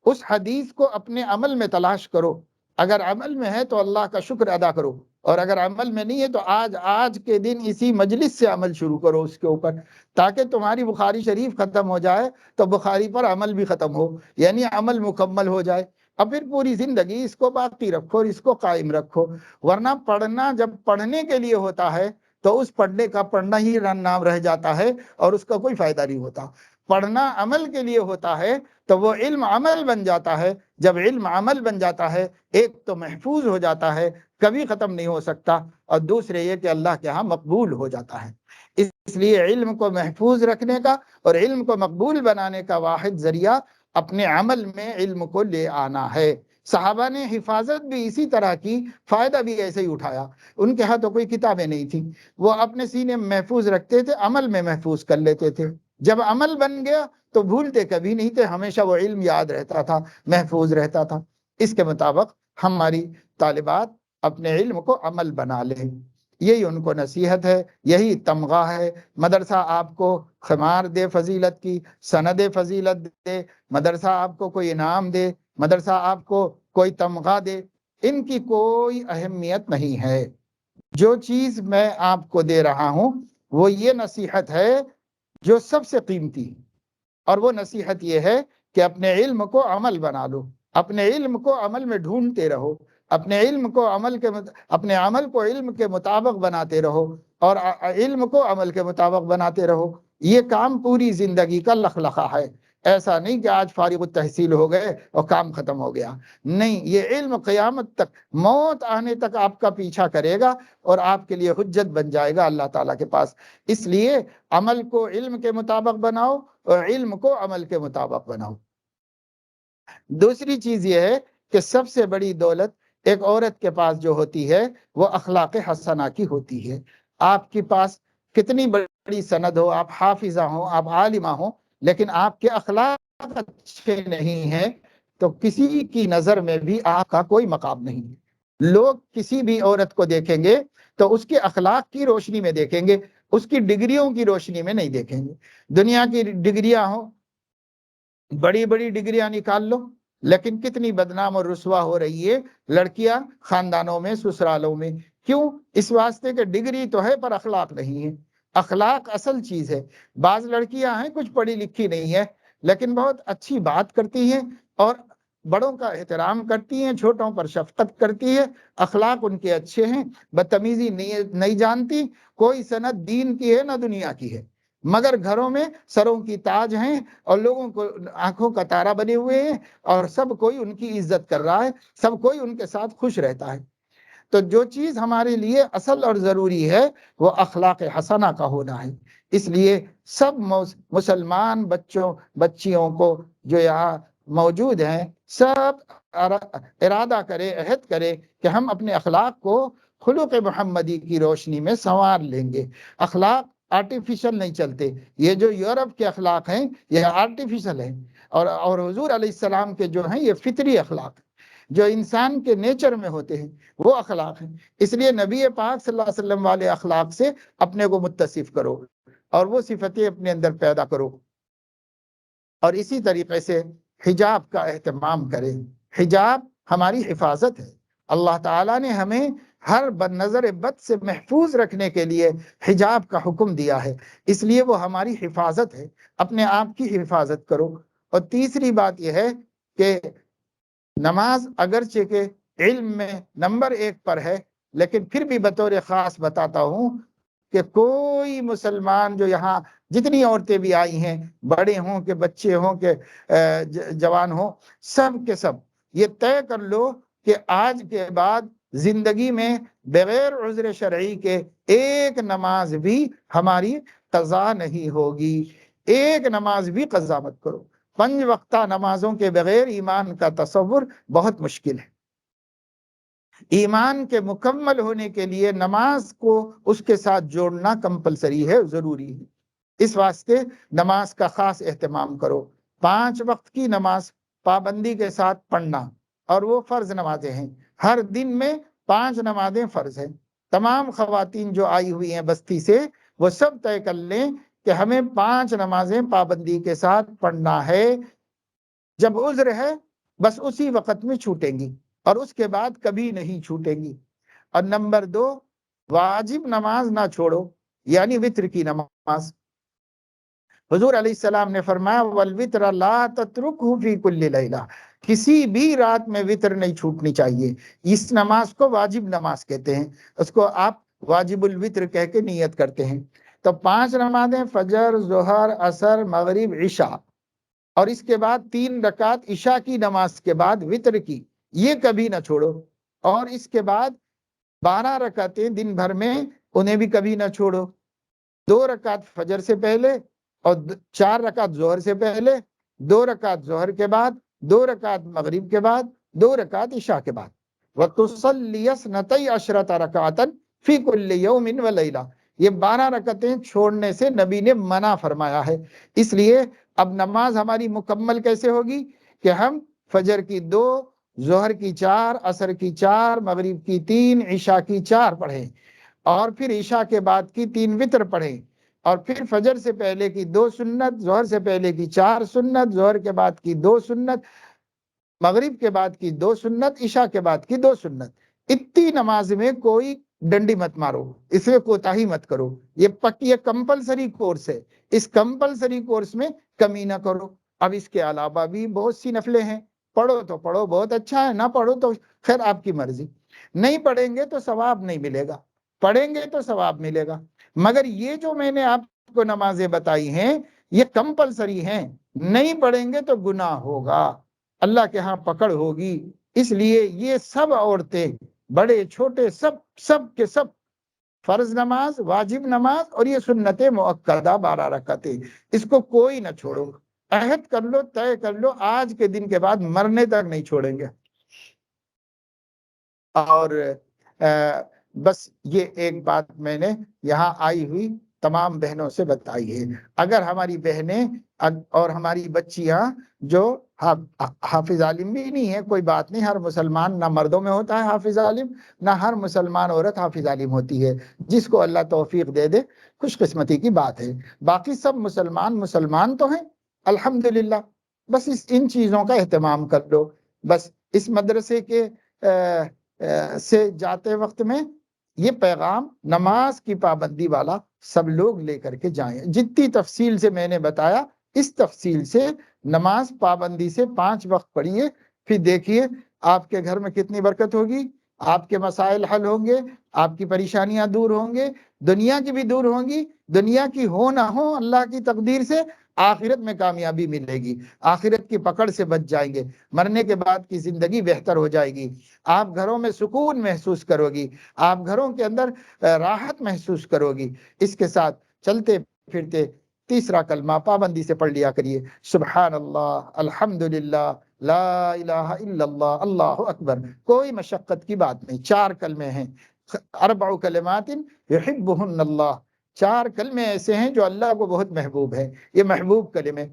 Speaker 1: اس حدیث کو اپنے عمل میں تلاش کرو، اگر عمل میں ہے تو اللہ کا شکر ادا کرو، اور اگر عمل میں نہیں ہے تو آج کے دن اسی مجلس سے عمل شروع کرو اس کے اوپر، تاکہ تمہاری بخاری شریف ختم ہو جائے تو بخاری پر عمل بھی ختم ہو، یعنی عمل مکمل ہو جائے، اب پھر پوری زندگی اس کو باقی رکھو اور اس کو قائم رکھو۔ ورنہ پڑھنا جب پڑھنے کے لیے ہوتا ہے تو اس پڑھنے کا پڑھنا ہی نام رہ جاتا ہے اور اس کا کوئی فائدہ نہیں ہوتا۔ پڑھنا عمل کے لیے ہوتا ہے تو وہ علم عمل بن جاتا ہے، جب علم عمل بن جاتا ہے ایک تو محفوظ ہو جاتا ہے، کبھی ختم نہیں ہو سکتا، اور دوسرے یہ کہ اللہ کے ہاں مقبول ہو جاتا ہے۔ اس لیے علم کو محفوظ رکھنے کا اور علم کو مقبول بنانے کا واحد ذریعہ اپنے عمل میں علم کو لے آنا ہے۔ صحابہ نے حفاظت بھی اسی طرح کی، فائدہ بھی ایسے ہی اٹھایا۔ ان کے ہاں تو کوئی کتابیں نہیں تھیں، وہ اپنے سینے میں محفوظ رکھتے تھے، عمل میں محفوظ کر لیتے تھے۔ جب عمل بن گیا تو بھولتے کبھی نہیں تھے، ہمیشہ وہ علم یاد رہتا تھا، محفوظ رہتا تھا۔ اس کے مطابق ہماری طالبات اپنے علم کو عمل بنا لیں، یہی ان کو نصیحت ہے، یہی تمغہ ہے۔ مدرسہ آپ کو خمار دے فضیلت کی، سند فضیلت دے، مدرسہ آپ کو کوئی انعام دے، مدرسہ آپ کو کوئی تمغہ دے، ان کی کوئی اہمیت نہیں ہے۔ جو چیز میں آپ کو دے رہا ہوں وہ یہ نصیحت ہے جو سب سے قیمتی، اور وہ نصیحت یہ ہے کہ اپنے علم کو عمل بنا لو، اپنے علم کو عمل میں ڈھونڈتے رہو، اپنے علم کو اپنے عمل کو علم کے مطابق بناتے رہو، اور علم کو عمل کے مطابق بناتے رہو۔ یہ کام پوری زندگی کا لخلخہ ہے، ایسا نہیں کہ آج فارغ التحصیل ہو گئے اور کام ختم ہو گیا، نہیں، یہ علم قیامت تک، موت آنے تک آپ کا پیچھا کرے گا اور آپ کے لیے حجت بن جائے گا اللہ تعالیٰ کے پاس۔ اس لیے عمل کو علم کے مطابق بناؤ اور علم کو عمل کے مطابق بناؤ۔ دوسری چیز یہ ہے کہ سب سے بڑی دولت ایک عورت کے پاس جو ہوتی ہے وہ اخلاق حسنہ کی ہوتی ہے۔ آپ کے پاس کتنی بڑی سند ہو، آپ حافظہ ہوں، آپ عالمہ ہوں، لیکن آپ کے اخلاق اچھے نہیں ہیں تو کسی کی نظر میں بھی آپ کا کوئی مقام نہیں ہے۔ لوگ کسی بھی عورت کو دیکھیں گے تو اس کے اخلاق کی روشنی میں دیکھیں گے، اس کی ڈگریوں کی روشنی میں نہیں دیکھیں گے۔ دنیا کی ڈگریاں ہوں، بڑی بڑی ڈگریاں نکال لو، لیکن کتنی بدنام اور رسوا ہو رہی ہے لڑکیاں خاندانوں میں، سسرالوں میں۔ کیوں؟ اس واسطے کہ ڈگری تو ہے پر اخلاق نہیں ہے۔ اخلاق اصل چیز ہے۔ بعض لڑکیاں ہیں کچھ پڑھی لکھی نہیں ہے لیکن بہت اچھی بات کرتی ہیں اور بڑوں کا احترام کرتی ہیں، چھوٹوں پر شفقت کرتی ہے، اخلاق ان کے اچھے ہیں، بدتمیزی نہیں جانتی، کوئی سند دین کی ہے نہ دنیا کی ہے، مگر گھروں میں سروں کی تاج ہیں اور لوگوں کو آنکھوں کا تارا بنے ہوئے ہیں اور سب کوئی ان کی عزت کر رہا ہے، سب کوئی ان کے ساتھ خوش رہتا ہے۔ تو جو چیز ہمارے لیے اصل اور ضروری ہے وہ اخلاق حسنہ کا ہونا ہے۔ اس لیے سب مسلمان بچیوں کو جو یہاں موجود ہیں سب ارادہ کرے، عہد کرے کہ ہم اپنے اخلاق کو خلق محمدی کی روشنی میں سنوار لیں گے۔ اخلاق آرٹیفیشل نہیں چلتے، یہ جو یورپ کے اخلاق ہیں یہ آرٹیفیشل ہیں، اور حضور علیہ السلام کے جو ہیں یہ فطری اخلاق ہیں، جو انسان کے نیچر میں ہوتے ہیں وہ اخلاق ہیں۔ اس لیے نبی پاک صلی اللہ علیہ وسلم والے اخلاق سے اپنے کو متصف کرو اور وہ صفتیں اپنے اندر پیدا کرو، اور اسی طریقے سے حجاب کا اہتمام کریں۔ حجاب ہماری حفاظت ہے، اللہ تعالیٰ نے ہمیں ہر نظر بد سے محفوظ رکھنے کے لیے حجاب کا حکم دیا ہے، اس لیے وہ ہماری حفاظت ہے، اپنے آپ کی حفاظت کرو۔ اور تیسری بات یہ ہے کہ نماز اگرچہ کہ علم میں نمبر 1 پر ہے، لیکن پھر بھی بطور خاص بتاتا ہوں کہ کوئی مسلمان جو یہاں جتنی عورتیں بھی آئی ہیں، بڑے ہوں کہ بچے ہوں کہ جوان ہوں، سب کے سب یہ طے کر لو کہ آج کے بعد زندگی میں بغیر عذر شرعی کے ایک نماز بھی ہماری قضا نہیں ہوگی، ایک نماز بھی قضا مت کرو۔ 5 وقتہ نمازوں کے بغیر ایمان کا تصور بہت مشکل ہے۔ ایمان کے مکمل ہونے کے لیے نماز کو اس کے ساتھ جوڑنا کمپلسری ہے، ضروری ہے۔ اس واسطے نماز کا خاص اہتمام کرو۔ 5 وقت کی نماز پابندی کے ساتھ پڑھنا، اور وہ فرض نمازیں ہیں، ہر دن میں 5 نمازیں فرض ہیں۔ تمام خواتین جو آئی ہوئی ہیں بستی سے وہ سب طے کر لیں کہ ہمیں 5 نمازیں پابندی کے ساتھ پڑھنا ہے۔ جب عذر ہے بس اسی وقت میں چھوٹیں گی اور اس کے بعد کبھی نہیں چھوٹیں گی۔ اور نمبر 2 واجب نماز نہ چھوڑو، یعنی وتر کی نماز۔ حضور علیہ السلام نے فرمایا والوتر لا تترکہ فی کل لیلہ، کسی بھی رات میں وتر نہیں چھوٹنی چاہیے۔ اس نماز کو واجب نماز کہتے ہیں، اس کو آپ واجب الوتر کہہ کے نیت کرتے ہیں۔ تو 5 نمازیں فجر، ظہر، عصر، مغرب، عشاء، اور اس کے بعد 3 رکعت عشاء کی نماز کے بعد وتر کی، یہ کبھی نہ چھوڑو۔ اور اس کے بعد 12 رکعتیں دن بھر میں، انہیں بھی کبھی نہ چھوڑو۔ 2 رکعت فجر سے پہلے اور 4 رکعت ظہر سے پہلے، 2 رکعت ظہر کے بعد، 2 رکعت مغرب کے بعد، 2 رکعت عشاء کے بعد۔ وَتُصَلِّيَ اثْنَتَيْ عَشْرَةَ رَكَعَةً فِي كُلِّ يَوْمٍ وَلَيْلَةٍ، یہ 12 رکعتیں چھوڑنے سے نبی نے منع فرمایا ہے۔ اس لیے اب نماز ہماری مکمل کیسے ہوگی کہ ہم فجر کی 2، ظہر کی 4، عصر کی 4، مغرب کی 3، عشاء کی 4 پڑھیں، اور پھر عشاء کے بعد کی 3 وتر پڑھیں، اور پھر فجر سے پہلے کی 2 سنت، ظہر سے پہلے کی 4 سنت، ظہر کے بعد کی 2 سنت، مغرب کے بعد کی 2 سنت، عشاء کے بعد کی 2 سنت۔ اتنی نماز میں کوئی ڈنڈی مت مارو، اس میں کوتاہی مت کرو۔ یہ کمپلسری کورس ہے، اس کمپلسری کورس میں کمی نہ کرو۔ اب اس کے علاوہ بھی بہت سی نفلیں ہیں، پڑھو تو پڑھو، بہت اچھا ہے، نہ پڑھو تو خیر آپ کی مرضی۔ نہیں پڑھیں گے تو ثواب نہیں ملے گا، پڑھیں گے تو ثواب ملے گا۔ مگر یہ جو میں نے آپ کو نمازیں بتائی ہیں یہ کمپلسری ہیں، نہیں پڑھیں گے تو گناہ ہوگا، اللہ کے ہاں پکڑ ہوگی۔ اس لیے یہ سب عورتیں، بڑے چھوٹے، سب کے سب فرض نماز، واجب نماز، اور یہ سنت مؤکدہ 12 رکعتیں، اس کو کوئی نہ چھوڑو۔ عہد کر لو، طے کر لو، آج کے دن کے بعد مرنے تک نہیں چھوڑیں گے۔ اور بس یہ ایک بات میں نے یہاں آئی ہوئی تمام بہنوں سے بتائی ہے۔ اگر ہماری بہنیں اور ہماری بچیاں جو حافظ عالم بھی نہیں ہے، کوئی بات نہیں، ہر مسلمان نہ مردوں میں ہوتا ہے حافظ عالم، نہ ہر مسلمان عورت حافظ عالم ہوتی ہے، جس کو اللہ توفیق دے دے خوش قسمتی کی بات ہے۔ باقی سب مسلمان تو ہیں الحمدللہ۔ بس ان چیزوں کا اہتمام کر لو۔ بس اس مدرسے کے سے جاتے وقت میں یہ پیغام نماز کی پابندی والا سب لوگ لے کر کے جائیں۔ جتنی تفصیل سے میں نے بتایا، اس تفصیل سے نماز پابندی سے 5 وقت پڑھیے، پھر دیکھیے آپ کے گھر میں کتنی برکت ہوگی، آپ کے مسائل حل ہوں گے، آپ کی پریشانیاں دور ہوں گے، دنیا کی بھی دور ہوں گی، دنیا کی ہو نہ ہو اللہ کی تقدیر سے آخرت میں کامیابی ملے گی، آخرت کی پکڑ سے بچ جائیں گے، مرنے کے بعد کی زندگی بہتر ہو جائے گی، آپ گھروں میں سکون محسوس کرو گی، آپ گھروں کے اندر راحت محسوس کرو گی۔ اس کے ساتھ چلتے پھرتے تیسرا کلمہ پابندی سے پڑھ لیا کریے، سبحان اللہ، الحمدللہ، لا الہ الا اللہ، اللہ اکبر۔ کوئی مشقت کی بات نہیں، 4 کلمے ہیں، 4 کلمات یحبہن اللہ، 4 کلمے ایسے ہیں جو اللہ کو بہت محبوب ہے، یہ محبوب کلمے۔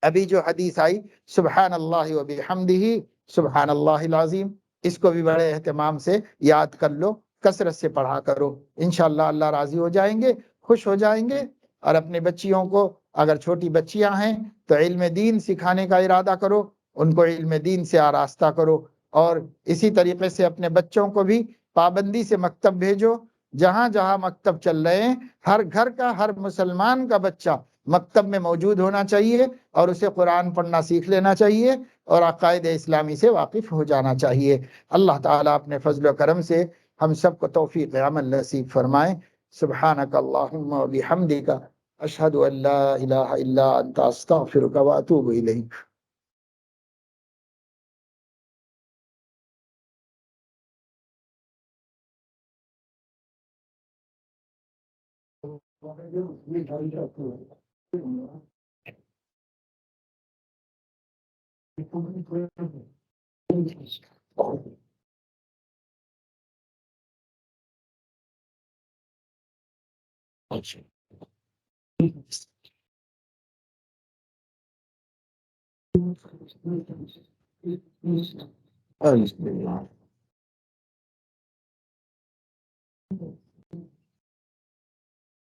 Speaker 1: ابھی جو حدیث آئی سبحان اللہ و بحمدہ سبحان اللہ العظیم، اس کو بھی بڑے اہتمام سے یاد کر لو، کثرت سے پڑھا کرو، انشاءاللہ اللہ راضی ہو جائیں گے، خوش ہو جائیں گے۔ اور اپنے بچیوں کو، اگر چھوٹی بچیاں ہیں تو علم دین سکھانے کا ارادہ کرو، ان کو علم دین سے آراستہ کرو، اور اسی طریقے سے اپنے بچوں کو بھی پابندی سے مکتب بھیجو۔ جہاں جہاں مکتب چل رہے ہیں، ہر گھر کا، ہر مسلمان کا بچہ مکتب میں موجود ہونا چاہیے، اور اسے قرآن پڑھنا سیکھ لینا چاہیے، اور عقائد اسلامی سے واقف ہو جانا چاہیے۔ اللہ تعالیٰ اپنے فضل و کرم سے ہم سب کو توفیق عمل نصیب فرمائیں۔ سبحانک اللہم و بحمدک، اشہد ان لا الہ الا انت، استغفرک و اتوب الیک۔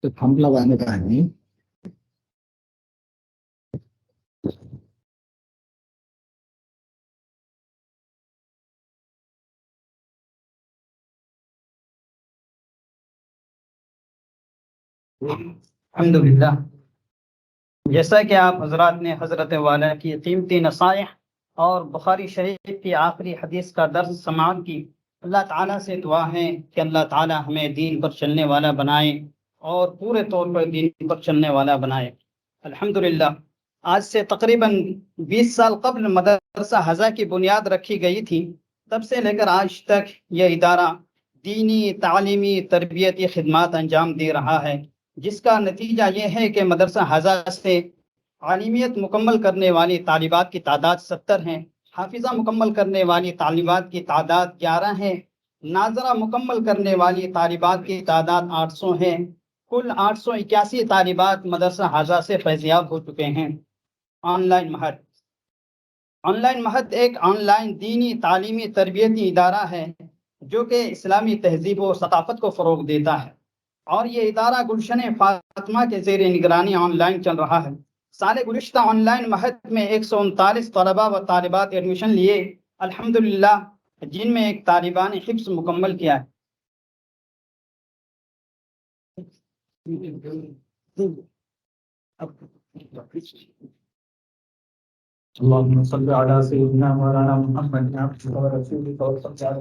Speaker 1: تو تھم لگانے کا ہے نہیں۔
Speaker 2: الحمدللہ، جیسا کہ آپ حضرات نے حضرت والا کی قیمتی نصائح اور بخاری شریف کی آخری حدیث کا درس سماعت کی، اللہ تعالیٰ سے دعا ہے کہ اللہ تعالیٰ ہمیں دین پر چلنے والا بنائے اور پورے طور پر دین پر چلنے والا بنائے۔ الحمدللہ، آج سے تقریباً 20 سال قبل مدرسہ حضا کی بنیاد رکھی گئی تھی۔ تب سے لے کر آج تک یہ ادارہ دینی، تعلیمی، تربیتی خدمات انجام دے رہا ہے، جس کا نتیجہ یہ ہے کہ مدرسہ حضا سے عالمیت مکمل کرنے والی طالبات کی تعداد 70 ہیں، حافظہ مکمل کرنے والی طالبات کی تعداد 11 ہے، ناظرہ مکمل کرنے والی طالبات کی تعداد 800 ہے۔ کل 881 طالبات مدرسہ حضا سے فیضیاب ہو چکے ہیں۔ آن لائن مہد آن لائن مہد ایک آن لائن دینی، تعلیمی، تربیتی ادارہ ہے جو کہ اسلامی تہذیب و ثقافت کو فروغ دیتا ہے، اور یہ ادارہ گلشن فاطمہ کے زیر نگرانی آن لائن چل رہا ہے۔ سال گزشتہ آن لائن مہد میں 139 طلباء و طالبات ایڈمیشن لیے، الحمدللہ، جن میں ایک طالبہ نے حفظ مکمل کیا ہے۔
Speaker 3: اللهم صل على سيدنا مولانا محمد عبدك ورسولك وصل على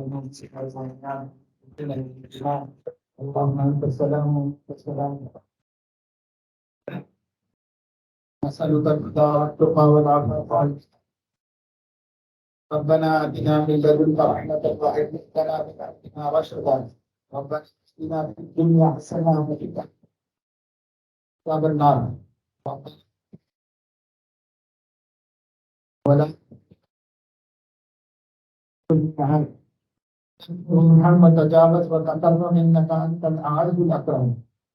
Speaker 3: اللهم انت السلام والسلام. نسألك الهدى والتقى والعفاف. ربنا آتنا من لدنك رحمة وهب لنا من أمرنا رشدا. ربنا آتنا في الدنيا حسنة وفي الآخرة عذاب النار. ولا محمد تجاوز وتكرم انك انت الاعز الاكرم.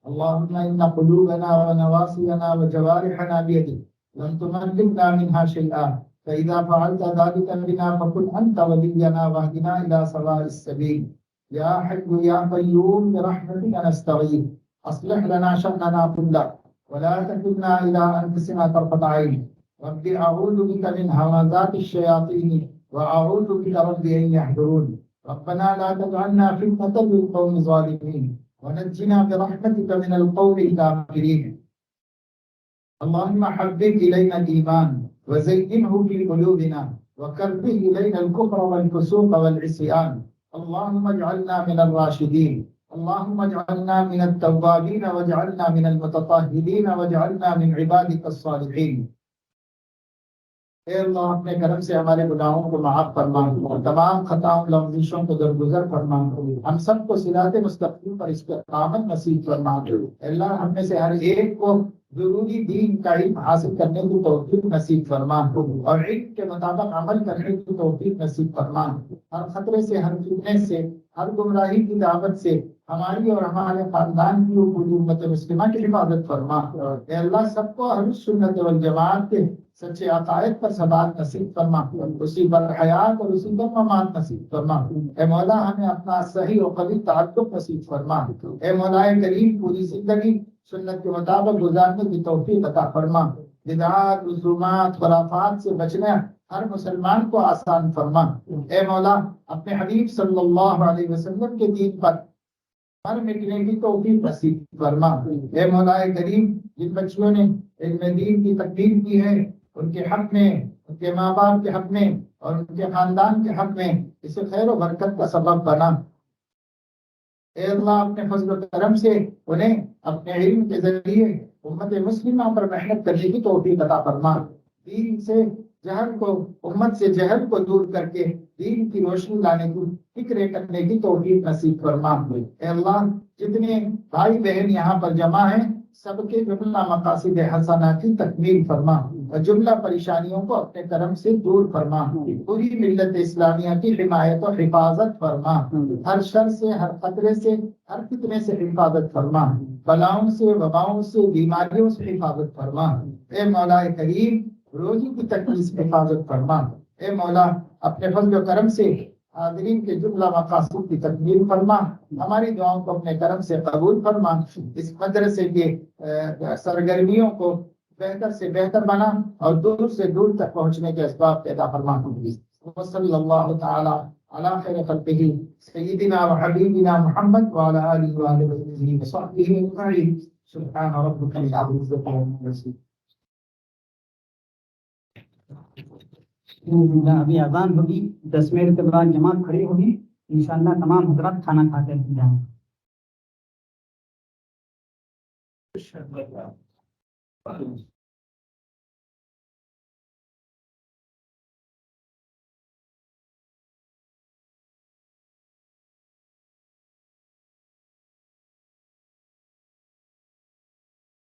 Speaker 3: اللهم ان قلوبنا ونواصينا وجوارحنا بيدك لن تملكنا منها شيئا، فاذا فعلت ذلك بنا فكن انت ولينا واهدنا الى سواء السبيل. يا حي يا قيوم برحمتك نستغيث، اصلح لنا شأننا كله ولا تكلنا الى انفسنا طرفة عين. رب أعوذ بك من همزات الشياطين وأعوذ بك رب أن يحضرون. ربنا لا تجعلنا فتنة للقوم الظالمين ونجنا برحمتك من القوم الكافرين. اللهم حبب إلينا الإيمان وزينه في قلوبنا وكره إلينا الكفر والفسوق والعصيان. اللهم اجعلنا من الراشدين. اللهم اجعلنا من التوابين واجعلنا من المتطهرين واجعلنا من عبادك الصالحين. اے اللہ، اپنے کرم سے ہمارے گناہوں کو معاف فرما اور تمام خطاؤں لغزشوں کو درگزر فرما، ہم سب کو صراط مستقیم پر استقامت نصیب فرما۔ اے اللہ، ہم میں سے ہر ایک کو ضروری دین کا علم حاصل کرنے کی توفیق نصیب فرما اور علم کے مطابق عمل کرنے کی توفیق نصیب فرما۔ ہر خطرے سے، ہر فتنے سے، ہر گمراہی کی دعوت سے ہماری اور ہمارے خاندان کی اور پوری امت مسلمہ کی حفاظت فرما۔ اے اللہ، سب کو اہل سنت والجماعت کے سچے عقائد پر ثبات نصیب فرما، اسی پر حیات اور اسی پر ممات نصیب فرما۔ اے مولا، ہمیں اپنا صحیح و قوی تعلق نصیب فرما۔ اے مولا کریم، پوری زندگی سنت کے مطابق گزارنے کی توفیق عطا فرما۔ بدعات، رسومات، خرافات سے بچنا ہر مسلمان کو آسان فرما۔ اے مولا، اپنے حبیب صلی اللہ علیہ وسلم کے دین پر مر مٹنے کی توفیق نصیب فرما۔ اے مولا کریم، جن بچیوں نے علم دین کی تکمیل کی ہے، ان کے حق میں، ان کے ماں باپ کے حق میں اور ان کے خاندان کے حق میں اسے خیر و برکت کا سبب بنا۔ اے اللہ، اپنے فضل و کرم سے انہیں اپنے علم کے ذریعے امت مسلمہ پر محنت کرنے کی توفیق عطا فرما۔ دین سے جہل کو، امت سے جہل کو دور کر کے دین کی روشنی لانے کی فکر کرنے کی توفیق نصیب فرما۔ اے اللہ، جتنے بھائی بہن یہاں پر جمع ہیں، سب کے جملہ مقاصد حسنہ کی تکمیل فرما اور جملہ پریشانیوں کو اپنے کرم سے دور فرما۔ پوری ملت اسلامیہ کی حمایت و حفاظت فرما۔ ہر شر سے، ہر خطرے سے، ہر فتنے سے حفاظت فرما۔ بلاؤں سے، وباؤں سے، بیماریوں سے حفاظت فرما۔ اے مولا کریم، روزی کی تکمیل سے حفاظت فرما۔ اے مولا، اپنے فضل و کرم سے حاضرین کے جملہ مقاصد کی تکمیل فرما۔ ہماری دعاؤں کو اپنے کرم سے قبول فرما۔ اس مدرسے کے سرگرمیوں کو بہتر سے بہتر بنا اور دور سے دور تک پہنچنے کے اسباب پیدا فرما۔ صلی اللہ تعالی علی خیر خلقہ سیدنا و حبیبنا محمد وعلی آلہ وصحبہ اجمعین۔ سبحان ربك رب العزة عما يصفون.
Speaker 2: ابھی اذان ہوگی، 10 منٹ کے بعد جماعت کھڑی ہوگی، انشاءاللہ تمام حضرات کھانا کھا کے جائیں.